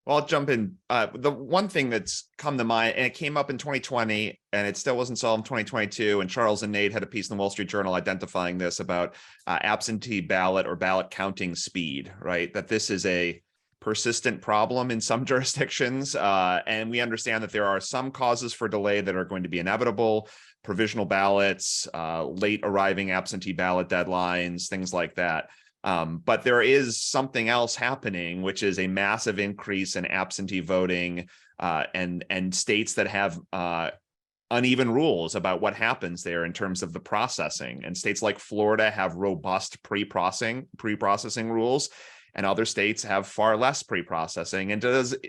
Well, I'll jump in. The one thing that's come to mind, and it came up in 2020, and it still wasn't solved in 2022, and Charles and Nate had a piece in the Wall Street Journal identifying this about absentee ballot or ballot counting speed, right? That this is a persistent problem in some jurisdictions, and we understand that there are some causes for delay that are going to be inevitable: provisional ballots, late arriving absentee ballot deadlines, things like that. But there is something else happening, which is a massive increase in absentee voting, and states that have uneven rules about what happens there in terms of the processing. And states like Florida have robust pre-processing rules, and other states have far less pre-processing. And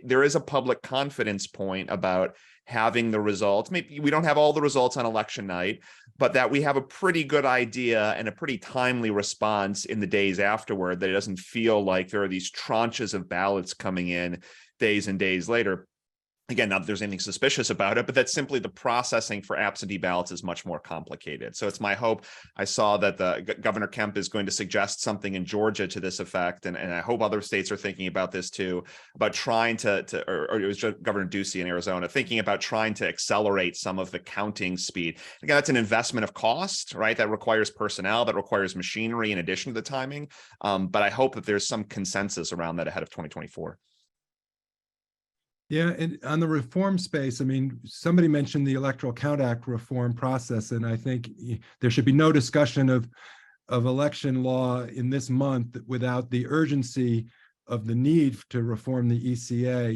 there is a public confidence point about having the results. Maybe we don't have all the results on election night, but that we have a pretty good idea and a pretty timely response in the days afterward, that it doesn't feel like there are these tranches of ballots coming in days and days later. Again, not that there's anything suspicious about it, but that's simply the processing for absentee ballots is much more complicated. So it's my hope. I saw that Governor Kemp is going to suggest something in Georgia to this effect, and I hope other states are thinking about this too, about trying or it was Governor Ducey in Arizona, thinking about trying to accelerate some of the counting speed. Again, that's an investment of cost, right? That requires personnel, that requires machinery in addition to the timing. But I hope that there's some consensus around that ahead of 2024. Yeah, and on the reform space, I mean, somebody mentioned the Electoral Count Act reform process, and I think there should be no discussion of election law in this month without the urgency of the need to reform the ECA.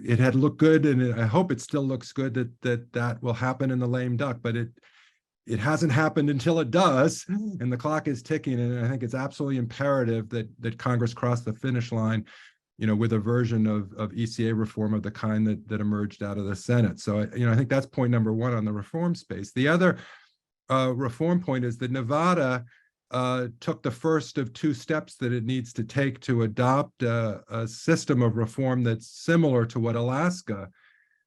It had looked good, and I hope it still looks good that will happen in the lame duck, but it hasn't happened until it does, and the clock is ticking. And I think it's absolutely imperative that Congress cross the finish line, with a version of ECA reform of the kind that emerged out of the Senate. So, I think that's point number one on the reform space. The other reform point is that Nevada took the first of two steps that it needs to take to adopt a system of reform that's similar to what Alaska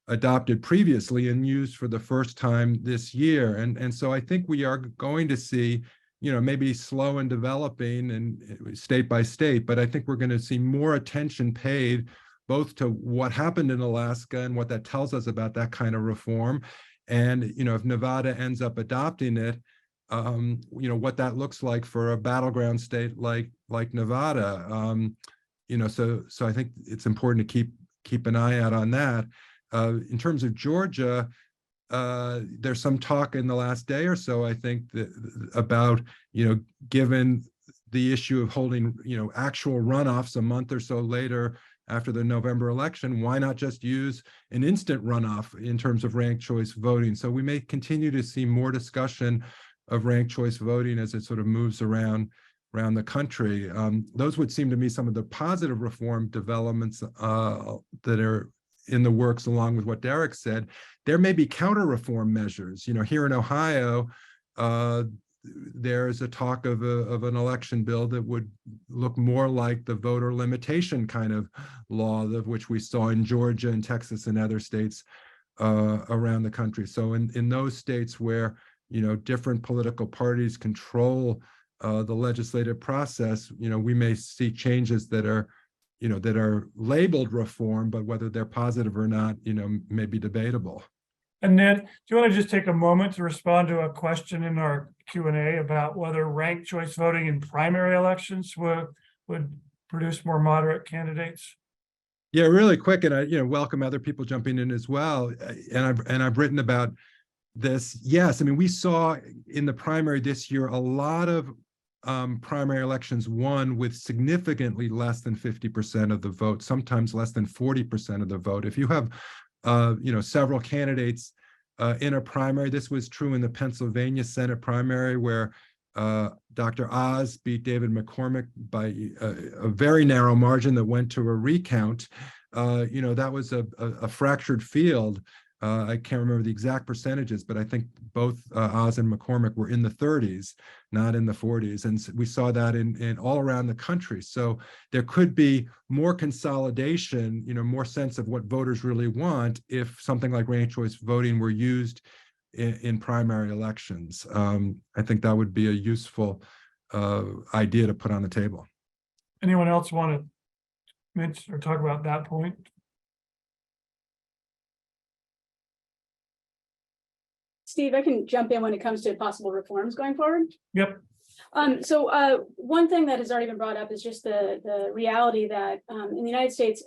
adopted previously and used for the first time this year. And so I think we are going to see, maybe slow and developing and state by state, but I think we're going to see more attention paid both to what happened in Alaska and what that tells us about that kind of reform. And, if Nevada ends up adopting it, what that looks like for a battleground state like Nevada. So I think it's important to keep an eye out on that. In terms of Georgia, there's some talk in the last day or so, I think, about, given the issue of holding, actual runoffs a month or so later after the November election, why not just use an instant runoff in terms of ranked choice voting? So we may continue to see more discussion of ranked choice voting as it sort of moves around the country. Those would seem to me some of the positive reform developments that are in the works, along with what Derek said. There may be counter reform measures. You know, here in Ohio, there's a talk of an election bill that would look more like the voter limitation kind of law of which we saw in Georgia and Texas and other states around the country. So in those states where, you know, different political parties control the legislative process, you know, we may see changes that are, you know, that are labeled reform, but whether they're positive or not, you know, may be debatable. And Ned, do you want to just take a moment to respond to a question in our Q&A about whether ranked choice voting in primary elections would produce more moderate candidates? Yeah, really quick, and I, you know, welcome other people jumping in as well. And I've written about this. Yes, I mean, we saw in the primary this year a lot of primary elections won with significantly less than 50% of the vote, sometimes less than 40% of the vote. If you have you know, several candidates in a primary. This was true in the Pennsylvania Senate primary, where Dr. Oz beat David McCormick by a very narrow margin that went to a recount. You know, that was a fractured field. I can't remember the exact percentages, but I think both Oz and McCormick were in the 30s, not in the 40s. And we saw that in all around the country. So there could be more consolidation, you know, more sense of what voters really want if something like ranked choice voting were used in primary elections. I think that would be a useful idea to put on the table. Anyone else want to mention or talk about that point? Steve, I can jump in when it comes to possible reforms going forward. Yep. So one thing that has already been brought up is just the reality that in the United States,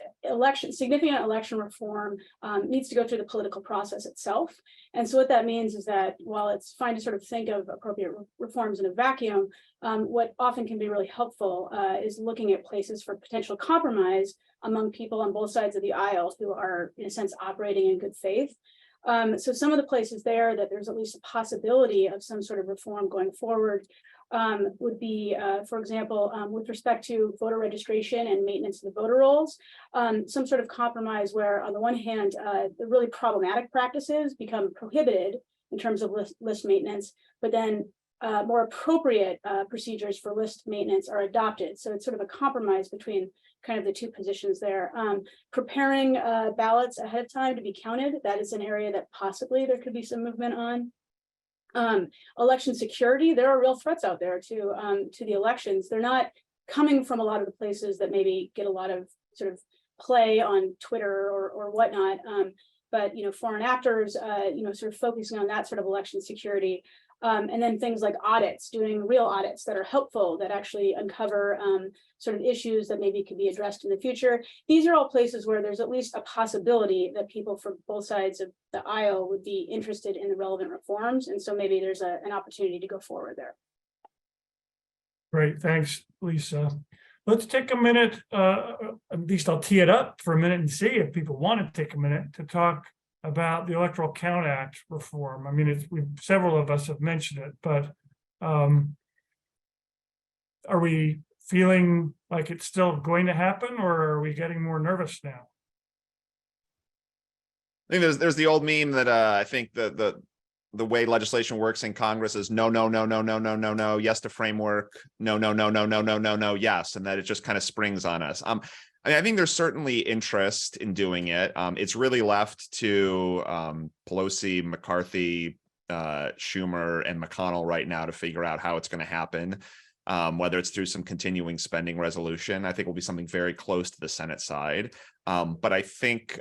significant election reform needs to go through the political process itself. And so what that means is that while it's fine to sort of think of appropriate reforms in a vacuum, what often can be really helpful is looking at places for potential compromise among people on both sides of the aisle who are, in a sense, operating in good faith. So some of the places there that there's at least a possibility of some sort of reform going forward would be, for example, with respect to voter registration and maintenance of the voter rolls, some sort of compromise where, on the one hand, the really problematic practices become prohibited in terms of list maintenance, but then more appropriate procedures for list maintenance are adopted. So it's sort of a compromise between kind of the two positions there. Preparing ballots ahead of time to be counted, that is an area that possibly there could be some movement on. Election security, there are real threats out there to the elections. They're not coming from a lot of the places that maybe get a lot of sort of play on Twitter or whatnot. But, you know, foreign actors, you know, sort of focusing on that sort of election security. And then things like audits, doing real audits that are helpful, that actually uncover sort of issues that maybe could be addressed in the future. These are all places where there's at least a possibility that people from both sides of the aisle would be interested in the relevant reforms. And so maybe there's an opportunity to go forward there. Great, thanks, Lisa. Let's take a minute, at least I'll tee it up for a minute and see if people want to take a minute to talk about the Electoral Count Act reform. I mean, several of us have mentioned it, but are we feeling like it's still going to happen, or are we getting more nervous now? I think there's the old meme that I think the way legislation works in Congress is no, no, no, no, no, no, no, no, yes to framework, no, no, no, no, no, no, no, no, yes, and that it just kind of springs on us. I think there's certainly interest in doing it. It's really left to Pelosi, McCarthy, Schumer, and McConnell right now to figure out how it's going to happen, whether it's through some continuing spending resolution. I think will be something very close to the Senate side. But I think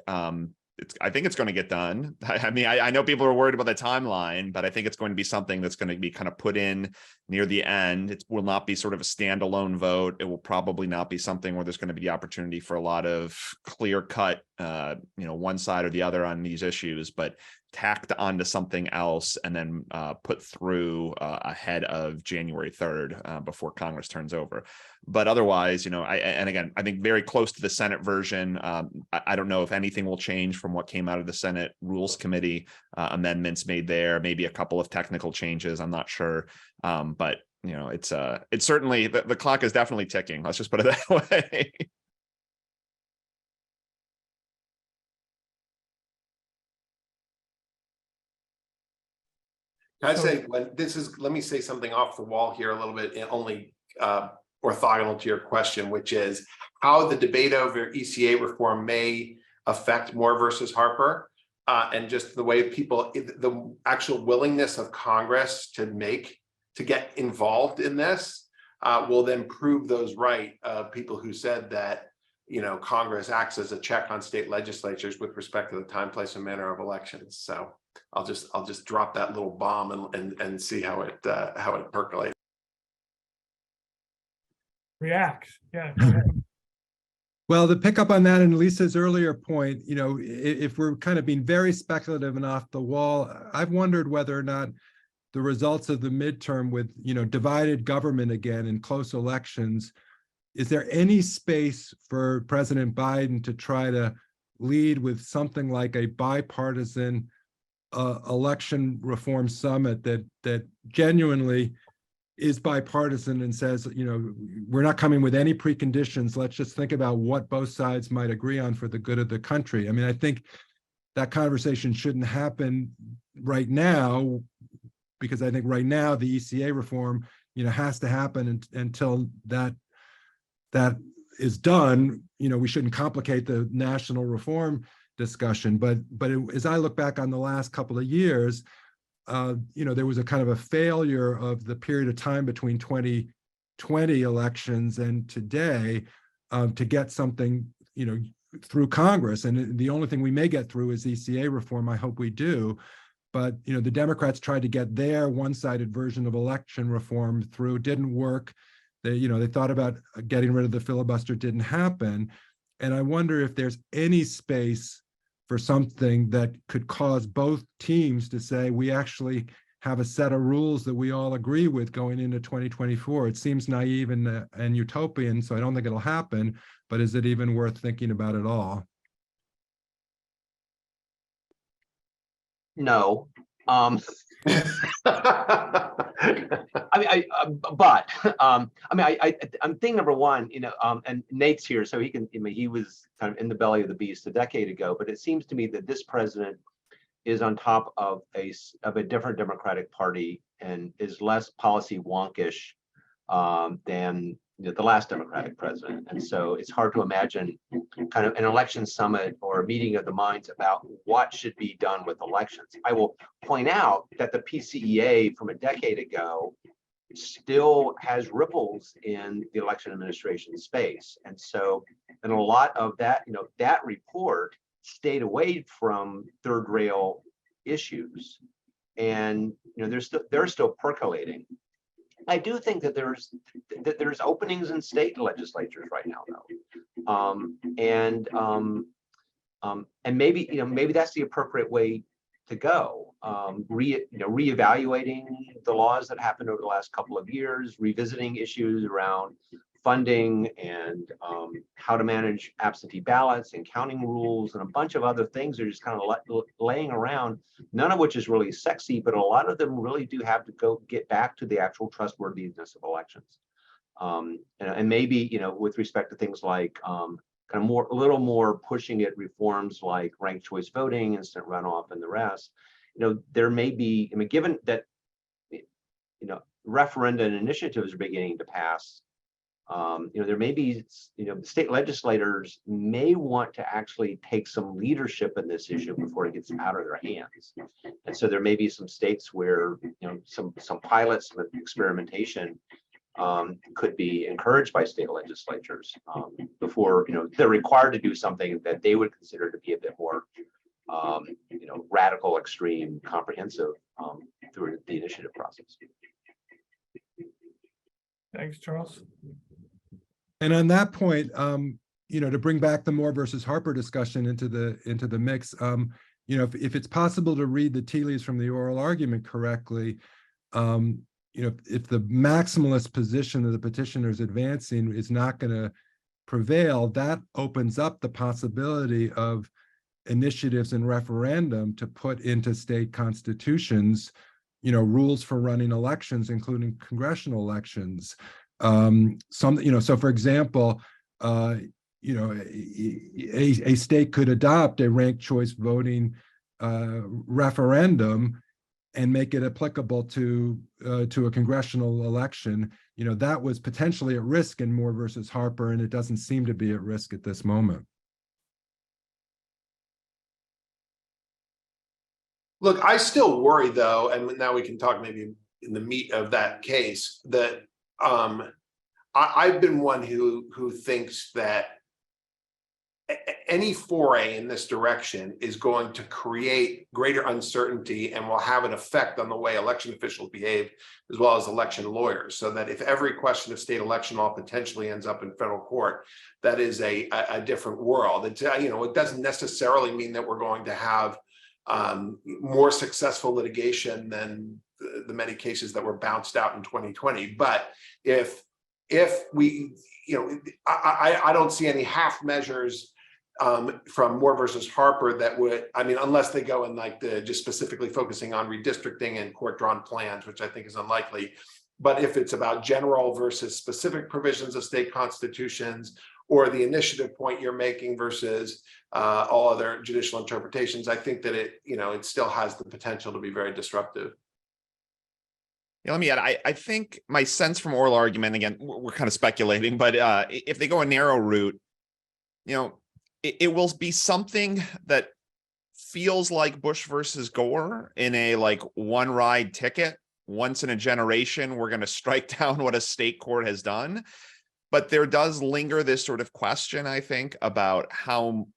I think it's going to get done. I mean, I know people are worried about the timeline, but I think it's going to be something that's going to be kind of put in near the end. It will not be sort of a standalone vote. It will probably not be something where there's going to be the opportunity for a lot of clear cut, one side or the other on these issues, but tacked onto something else and then put through ahead of January 3rd before Congress turns over. But otherwise, I think very close to the Senate version. I don't know if anything will change from what came out of the Senate Rules Committee, amendments made there, maybe a couple of technical changes. I'm not sure. But it's certainly the clock is definitely ticking. Let's just put it that way. Can I say, let me say something off the wall here a little bit, and only orthogonal to your question, which is how the debate over ECA reform may affect Moore versus Harper, and just the way people, the actual willingness of Congress to get involved in this will then prove those right. People who said that, Congress acts as a check on state legislatures with respect to the time, place, and manner of elections. So I'll just drop that little bomb and see how it percolates. React. Yeah. Go ahead. Well, to pick up on that and Lisa's earlier point, if we're kind of being very speculative and off the wall, I've wondered whether or not the results of the midterm with, divided government again in close elections, is there any space for President Biden to try to lead with something like a bipartisan election reform summit that genuinely is bipartisan and says, we're not coming with any preconditions. Let's just think about what both sides might agree on for the good of the country. I mean, I think that conversation shouldn't happen right now, because I think right now the ECA reform, has to happen until that is done. We shouldn't complicate the national reform discussion. But as I look back on the last couple of years, there was a kind of a failure of the period of time between 2020 elections and today to get something, through Congress. And the only thing we may get through is ECA reform. I hope we do. But, the Democrats tried to get their one-sided version of election reform through, didn't work. They thought about getting rid of the filibuster, didn't happen. And I wonder if there's any space for something that could cause both teams to say, we actually have a set of rules that we all agree with going into 2024. It seems naive and utopian, so I don't think it'll happen, but is it even worth thinking about at all? No. I'm thinking number one, and Nate's here, so he can. He was kind of in the belly of the beast a decade ago, but it seems to me that this president is on top of a different Democratic Party and is less policy wonkish than the last Democratic president. And so it's hard to imagine kind of an election summit or a meeting of the minds about what should be done with elections. I will point out that the PCEA from a decade ago still has ripples in the election administration space. And so, and a lot of that, that report stayed away from third rail issues. And, they're still percolating. I do think that there's openings in state legislatures right now, though, and maybe that's the appropriate way to go. Reevaluating the laws that happened over the last couple of years, revisiting issues around funding and how to manage absentee ballots and counting rules and a bunch of other things are just kind of laying around, none of which is really sexy, but a lot of them really do have to go get back to the actual trustworthiness of elections. And maybe, with respect to things like kind of a little more pushing at reforms like ranked choice voting, instant runoff, and the rest, there may be, given that, referenda and initiatives are beginning to pass, there may be, state legislators may want to actually take some leadership in this issue before it gets out of their hands. And so there may be some states where, some pilots with experimentation could be encouraged by state legislatures before, they're required to do something that they would consider to be a bit more radical, extreme, comprehensive through the initiative process. Thanks, Charles. And on that point, to bring back the Moore versus Harper discussion into the mix, if it's possible to read the tea leaves from the oral argument correctly, if the maximalist position of the petitioners advancing is not going to prevail, that opens up the possibility of initiatives and referendum to put into state constitutions, rules for running elections, including congressional elections. So for example, a state could adopt a ranked choice voting referendum and make it applicable to a congressional election. That was potentially at risk in Moore versus Harper, and it doesn't seem to be at risk at this moment. Look, I still worry though, and now we can talk maybe in the meat of that case, that I've been one who thinks that any foray in this direction is going to create greater uncertainty and will have an effect on the way election officials behave, as well as election lawyers. So that if every question of state election law potentially ends up in federal court, that is a different world. It doesn't necessarily mean that we're going to have more successful litigation than the many cases that were bounced out in 2020. But if we, I don't see any half measures from Moore versus Harper that would, unless they go in like just specifically focusing on redistricting and court-drawn plans, which I think is unlikely. But if it's about general versus specific provisions of state constitutions, or the initiative point you're making versus all other judicial interpretations, I think that it still has the potential to be very disruptive. Yeah, let me add, I think my sense from oral argument, again, we're kind of speculating, but if they go a narrow route, it will be something that feels like Bush versus Gore in a one ride ticket. Once in a generation, we're going to strike down what a state court has done. But there does linger this sort of question, I think, about how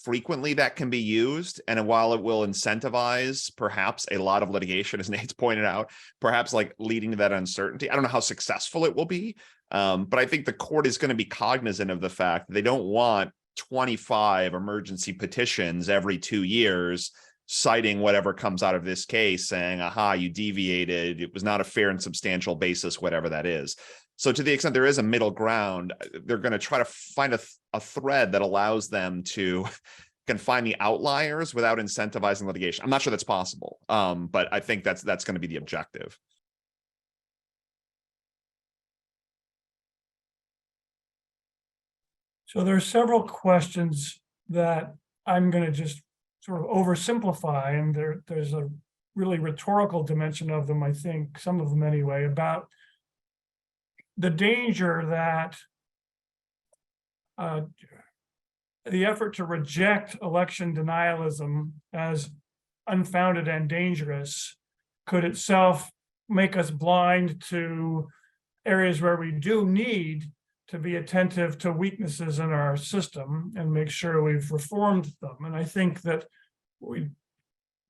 frequently that can be used. And while it will incentivize perhaps a lot of litigation, as Nate's pointed out, perhaps leading to that uncertainty, I don't know how successful it will be. But I think the court is going to be cognizant of the fact that they don't want 25 emergency petitions every 2 years citing whatever comes out of this case, saying, aha, you deviated, it was not a fair and substantial basis, whatever that is. So to the extent there is a middle ground, they're going to try to find a thread that allows them to confine the outliers without incentivizing litigation. I'm not sure that's possible, but I think that's going to be the objective. So there are several questions that I'm going to just sort of oversimplify, and there's a really rhetorical dimension of them, I think, some of them anyway, about the danger that the effort to reject election denialism as unfounded and dangerous could itself make us blind to areas where we do need to be attentive to weaknesses in our system and make sure we've reformed them. And I think that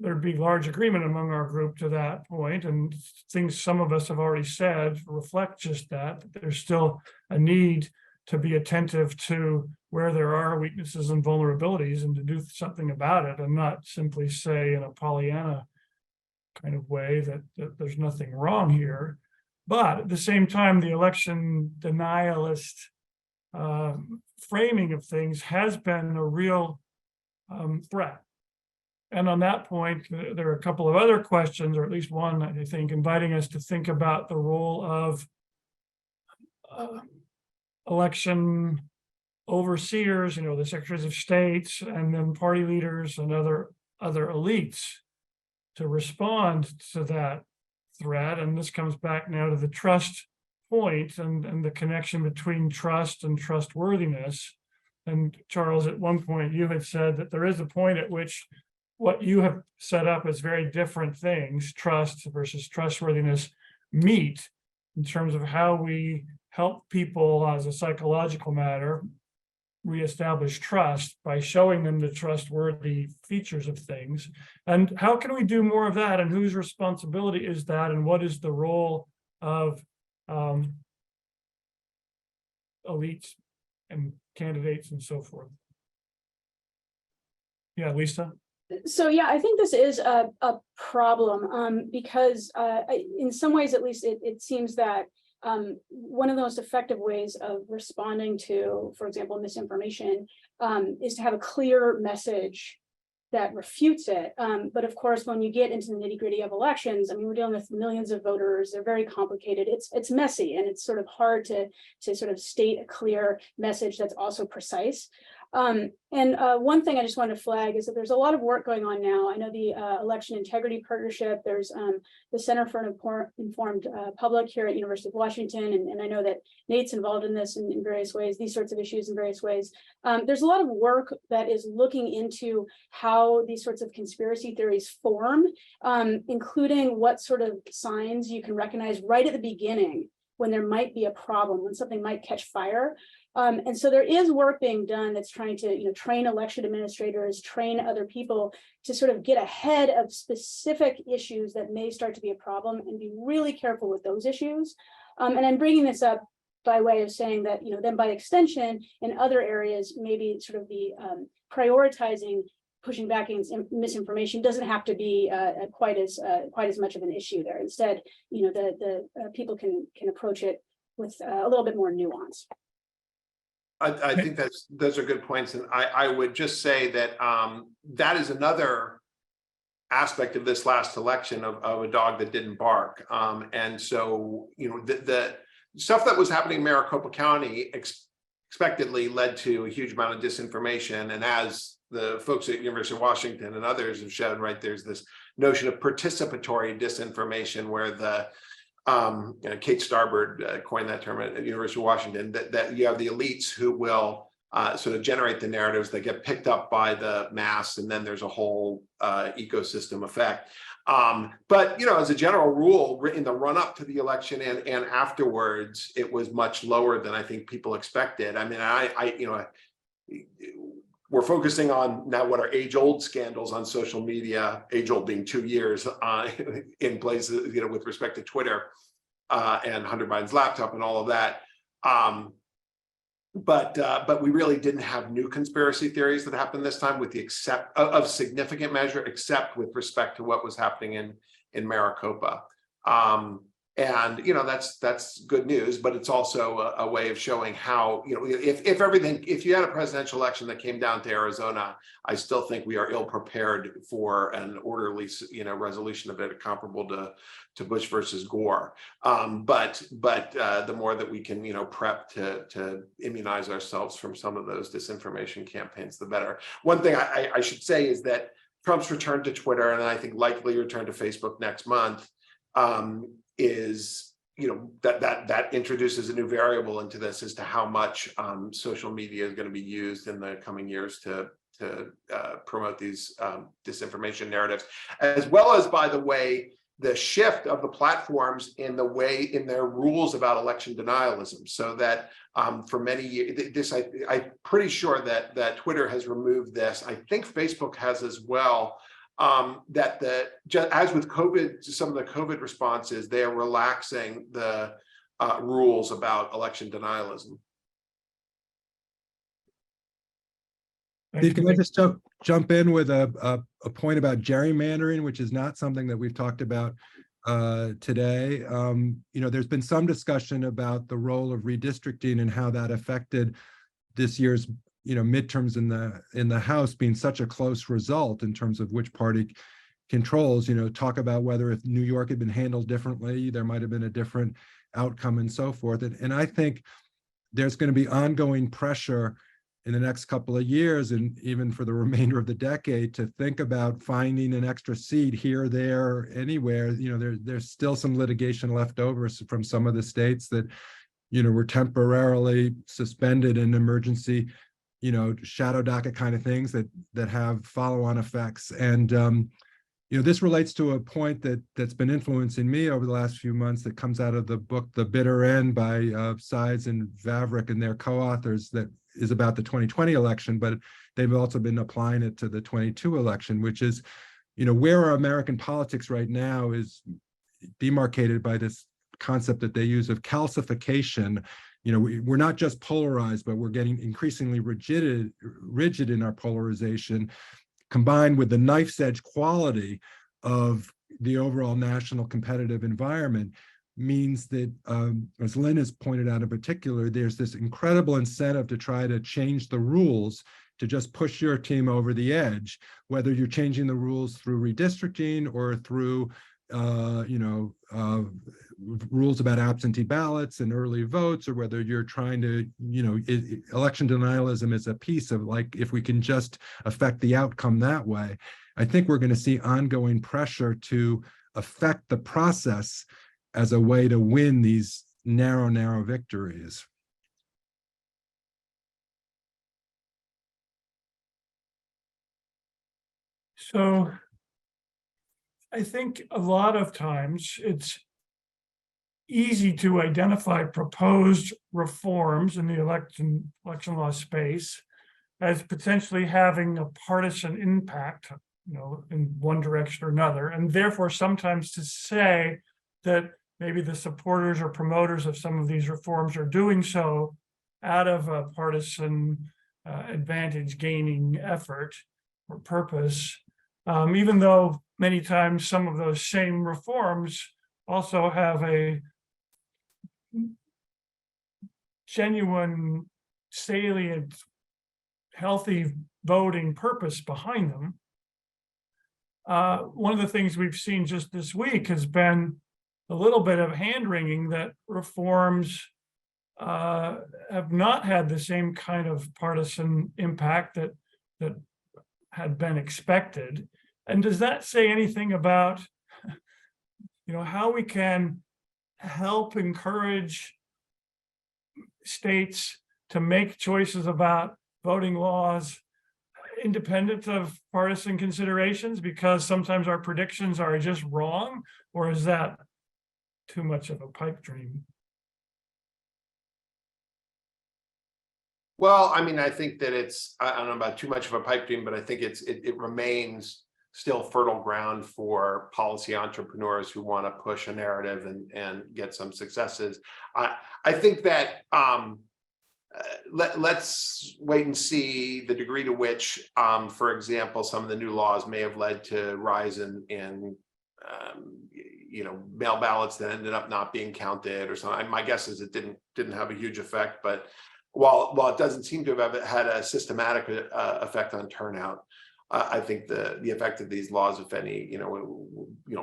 there'd be large agreement among our group to that point, and things some of us have already said reflect just that there's still a need to be attentive to where there are weaknesses and vulnerabilities and to do something about it, and not simply say in a Pollyanna kind of way that there's nothing wrong here. But at the same time, the election denialist framing of things has been a real threat. And on that point, there are a couple of other questions, or at least one, I think, inviting us to think about the role of election overseers, the secretaries of states, and then party leaders and other elites to respond to that threat. And this comes back now to the trust point and the connection between trust and trustworthiness. And Charles, at one point you had said that there is a point at which what you have set up as very different things, trust versus trustworthiness, meet in terms of how we help people as a psychological matter reestablish trust by showing them the trustworthy features of things? And how can we do more of that? And whose responsibility is that? And what is the role of elites and candidates and so forth? Yeah, Lisa? So yeah, I think this is a problem because in some ways, at least, it seems that one of the most effective ways of responding to, for example, misinformation is to have a clear message that refutes it. But of course, when you get into the nitty-gritty of elections, I mean, we're dealing with millions of voters. They're very complicated. It's messy, and it's sort of hard to sort of state a clear message that's also precise. One thing I just wanted to flag is that there's a lot of work going on now. I know the Election Integrity Partnership, there's the Center for an Informed Public here at University of Washington, and I know that Nate's involved in this in various ways, these sorts of issues in various ways. There's a lot of work that is looking into how these sorts of conspiracy theories form, including what sort of signs you can recognize right at the beginning when there might be a problem, when something might catch fire. And so there is work being done that's trying to, train election administrators, train other people to sort of get ahead of specific issues that may start to be a problem and be really careful with those issues. And I'm bringing this up by way of saying that, then by extension, in other areas, maybe sort of the prioritizing pushing back against misinformation doesn't have to be quite as much of an issue there. Instead, the people can approach it with a little bit more nuance. I think those are good points, and I would just say that that is another aspect of this last election of a dog that didn't bark. And so, the stuff that was happening in Maricopa County expectedly led to a huge amount of disinformation. And as the folks at University of Washington and others have shown, right, there's this notion of participatory disinformation where the Kate Starbird coined that term at University of Washington, that you have the elites who will sort of generate the narratives that get picked up by the mass, and then there's a whole ecosystem effect. But as a general rule, in the run up to the election and afterwards, it was much lower than I think people expected. I mean, we're focusing on now what are age-old scandals on social media, age-old being 2 years in places, with respect to Twitter and Hunter Biden's laptop and all of that. But we really didn't have new conspiracy theories that happened this time, with the except of significant measure, except with respect to what was happening in Maricopa. And that's good news, but it's also a way of showing how, if you had a presidential election that came down to Arizona, I still think we are ill prepared for an orderly resolution of it, comparable to Bush versus Gore. But the more that we can prep to immunize ourselves from some of those disinformation campaigns, the better. One thing I should say is that Trump's return to Twitter, and I think likely return to Facebook next month, is that introduces a new variable into this as to how much social media is going to be used in the coming years to promote these disinformation narratives, as well as, by the way, the shift of the platforms in their rules about election denialism. So that for many years, I'm pretty sure that Twitter has removed this. I think Facebook has as well. As with COVID, some of the COVID responses, they are relaxing the rules about election denialism. Steve, can I just jump in with a point about gerrymandering, which is not something that we've talked about today. There's been some discussion about the role of redistricting and how that affected this year's midterms in the House being such a close result in terms of which party controls. Talk about whether if New York had been handled differently, there might have been a different outcome and so forth. And I think there's going to be ongoing pressure in the next couple of years, and even for the remainder of the decade, to think about finding an extra seat here, there, anywhere. There's still some litigation left over from some of the states that were temporarily suspended in emergency shadow docket kind of things that have follow-on effects. And this relates to a point that's been influencing me over the last few months, that comes out of the book The Bitter End by Sides and Vavrick and their co-authors, that is about the 2020 election, but they've also been applying it to the 22 election, which is, where our American politics right now is demarcated by this concept that they use of calcification. We're not just polarized, but we're getting increasingly rigid in our polarization, combined with the knife's edge quality of the overall national competitive environment, means that, as Lynn has pointed out in particular, there's this incredible incentive to try to change the rules to just push your team over the edge, whether you're changing the rules through redistricting or through rules about absentee ballots and early votes, or whether you're trying to, election denialism is a piece of, like, if we can just affect the outcome that way. I think we're going to see ongoing pressure to affect the process as a way to win these narrow victories. So I think a lot of times it's easy to identify proposed reforms in the election law space as potentially having a partisan impact, in one direction or another, and therefore sometimes to say that maybe the supporters or promoters of some of these reforms are doing so out of a partisan advantage gaining effort or purpose, even though many times some of those same reforms also have a genuine, salient, healthy voting purpose behind them. One of the things we've seen just this week has been a little bit of hand-wringing that reforms have not had the same kind of partisan impact that had been expected. And does that say anything about, how we can help encourage states to make choices about voting laws independent of partisan considerations, because sometimes our predictions are just wrong? Or is that too much of a pipe dream? Well, I mean, I think that I don't know about too much of a pipe dream, but I think it remains still fertile ground for policy entrepreneurs who want to push a narrative and get some successes. I think that let's wait and see the degree to which, for example, some of the new laws may have led to rise in mail ballots that ended up not being counted or something. My guess is it didn't have a huge effect, but while it doesn't seem to have had a systematic effect on turnout, I think the effect of these laws, if any,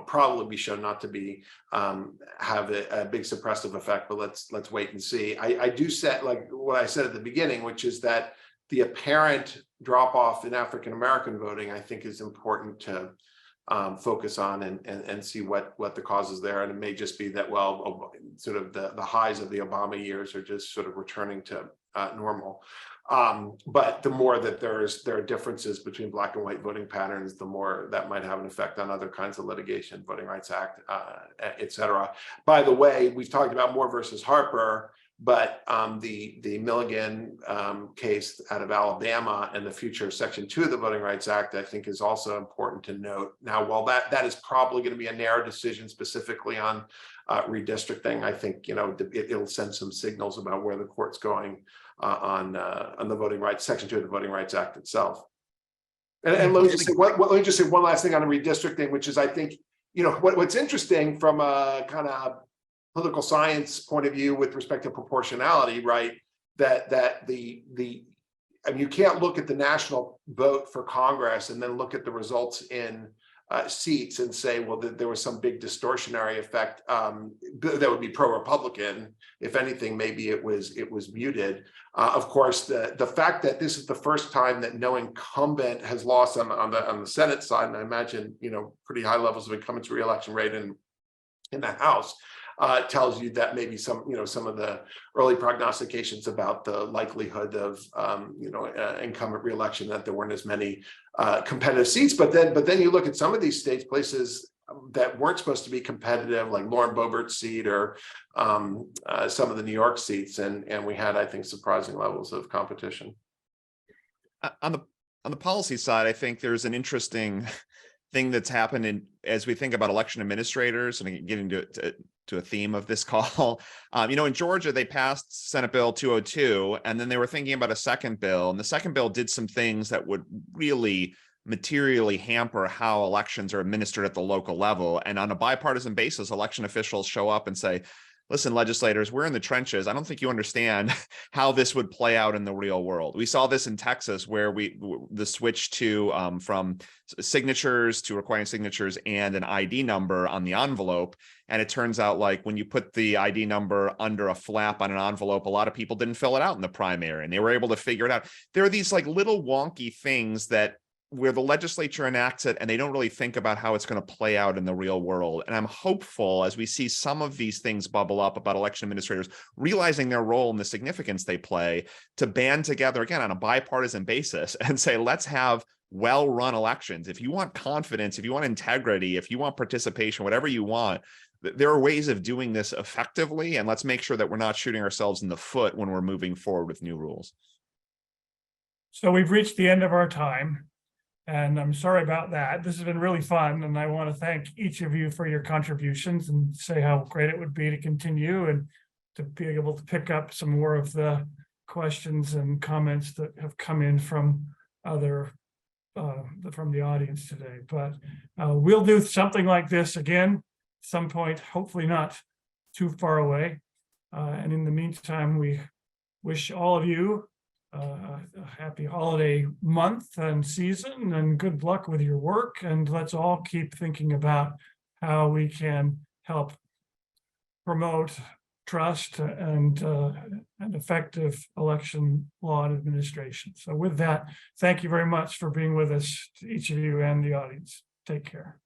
probably be shown not to be have a big suppressive effect. But let's wait and see. I do set, like what I said at the beginning, which is that the apparent drop off in African American voting, I think, is important to focus on and see what the causes there. And it may just be that, well, sort of the highs of the Obama years are just sort of returning to normal. But the more that there are differences between black and white voting patterns, the more that might have an effect on other kinds of litigation, Voting Rights Act, et cetera. By the way, we've talked about Moore versus Harper, but the Milligan case out of Alabama and the future Section 2 of the Voting Rights Act, I think, is also important to note. Now, while that is probably going to be a narrow decision specifically on redistricting, I think it'll send some signals about where the court's going on the voting rights, Section 2 of the Voting Rights Act itself. And let me just say one last thing on the redistricting, which is, I think, what's interesting from a kind of political science point of view with respect to proportionality, right? That you can't look at the national vote for Congress and then look at the results in seats and say, well, there was some big distortionary effect that would be pro-Republican. If anything, maybe it was muted. Of course, the fact that this is the first time that no incumbent has lost on the Senate side, and I imagine pretty high levels of incumbents re-election rate in the House, tells you that maybe some of the early prognostications about the likelihood of incumbent re-election, that there weren't as many competitive seats. But then you look at some of these states, places that weren't supposed to be competitive, like Lauren Boebert's seat or some of the New York seats, and we had, I think, surprising levels of competition. On the policy side, I think there's an interesting thing that's happened as we think about election administrators, and getting to a theme of this call. In Georgia, they passed Senate Bill 202, and then they were thinking about a second bill, and the second bill did some things that would really materially hamper how elections are administered at the local level. And on a bipartisan basis, election officials show up and say, listen, legislators, we're in the trenches. I don't think you understand how this would play out in the real world. We saw this in Texas, where the switch to from signatures to requiring signatures and an ID number on the envelope. And it turns out, like, when you put the ID number under a flap on an envelope, a lot of people didn't fill it out in the primary, and they were able to figure it out. There are these like little wonky things that where the legislature enacts it and they don't really think about how it's going to play out in the real world. And I'm hopeful, as we see some of these things bubble up about election administrators realizing their role and the significance they play, to band together again on a bipartisan basis and say, let's have well-run elections. If you want confidence, if you want integrity, if you want participation, whatever you want, there are ways of doing this effectively. And let's make sure that we're not shooting ourselves in the foot when we're moving forward with new rules. So we've reached the end of our time. And I'm sorry about that. This has been really fun. And I want to thank each of you for your contributions and say how great it would be to continue and to be able to pick up some more of the questions and comments that have come in from from the audience today. But we'll do something like this again at some point, hopefully not too far away. And in the meantime, we wish all of you a happy holiday month and season, and good luck with your work. And let's all keep thinking about how we can help promote trust and effective election law and administration. So with that, thank you very much for being with us, each of you and the audience. Take care.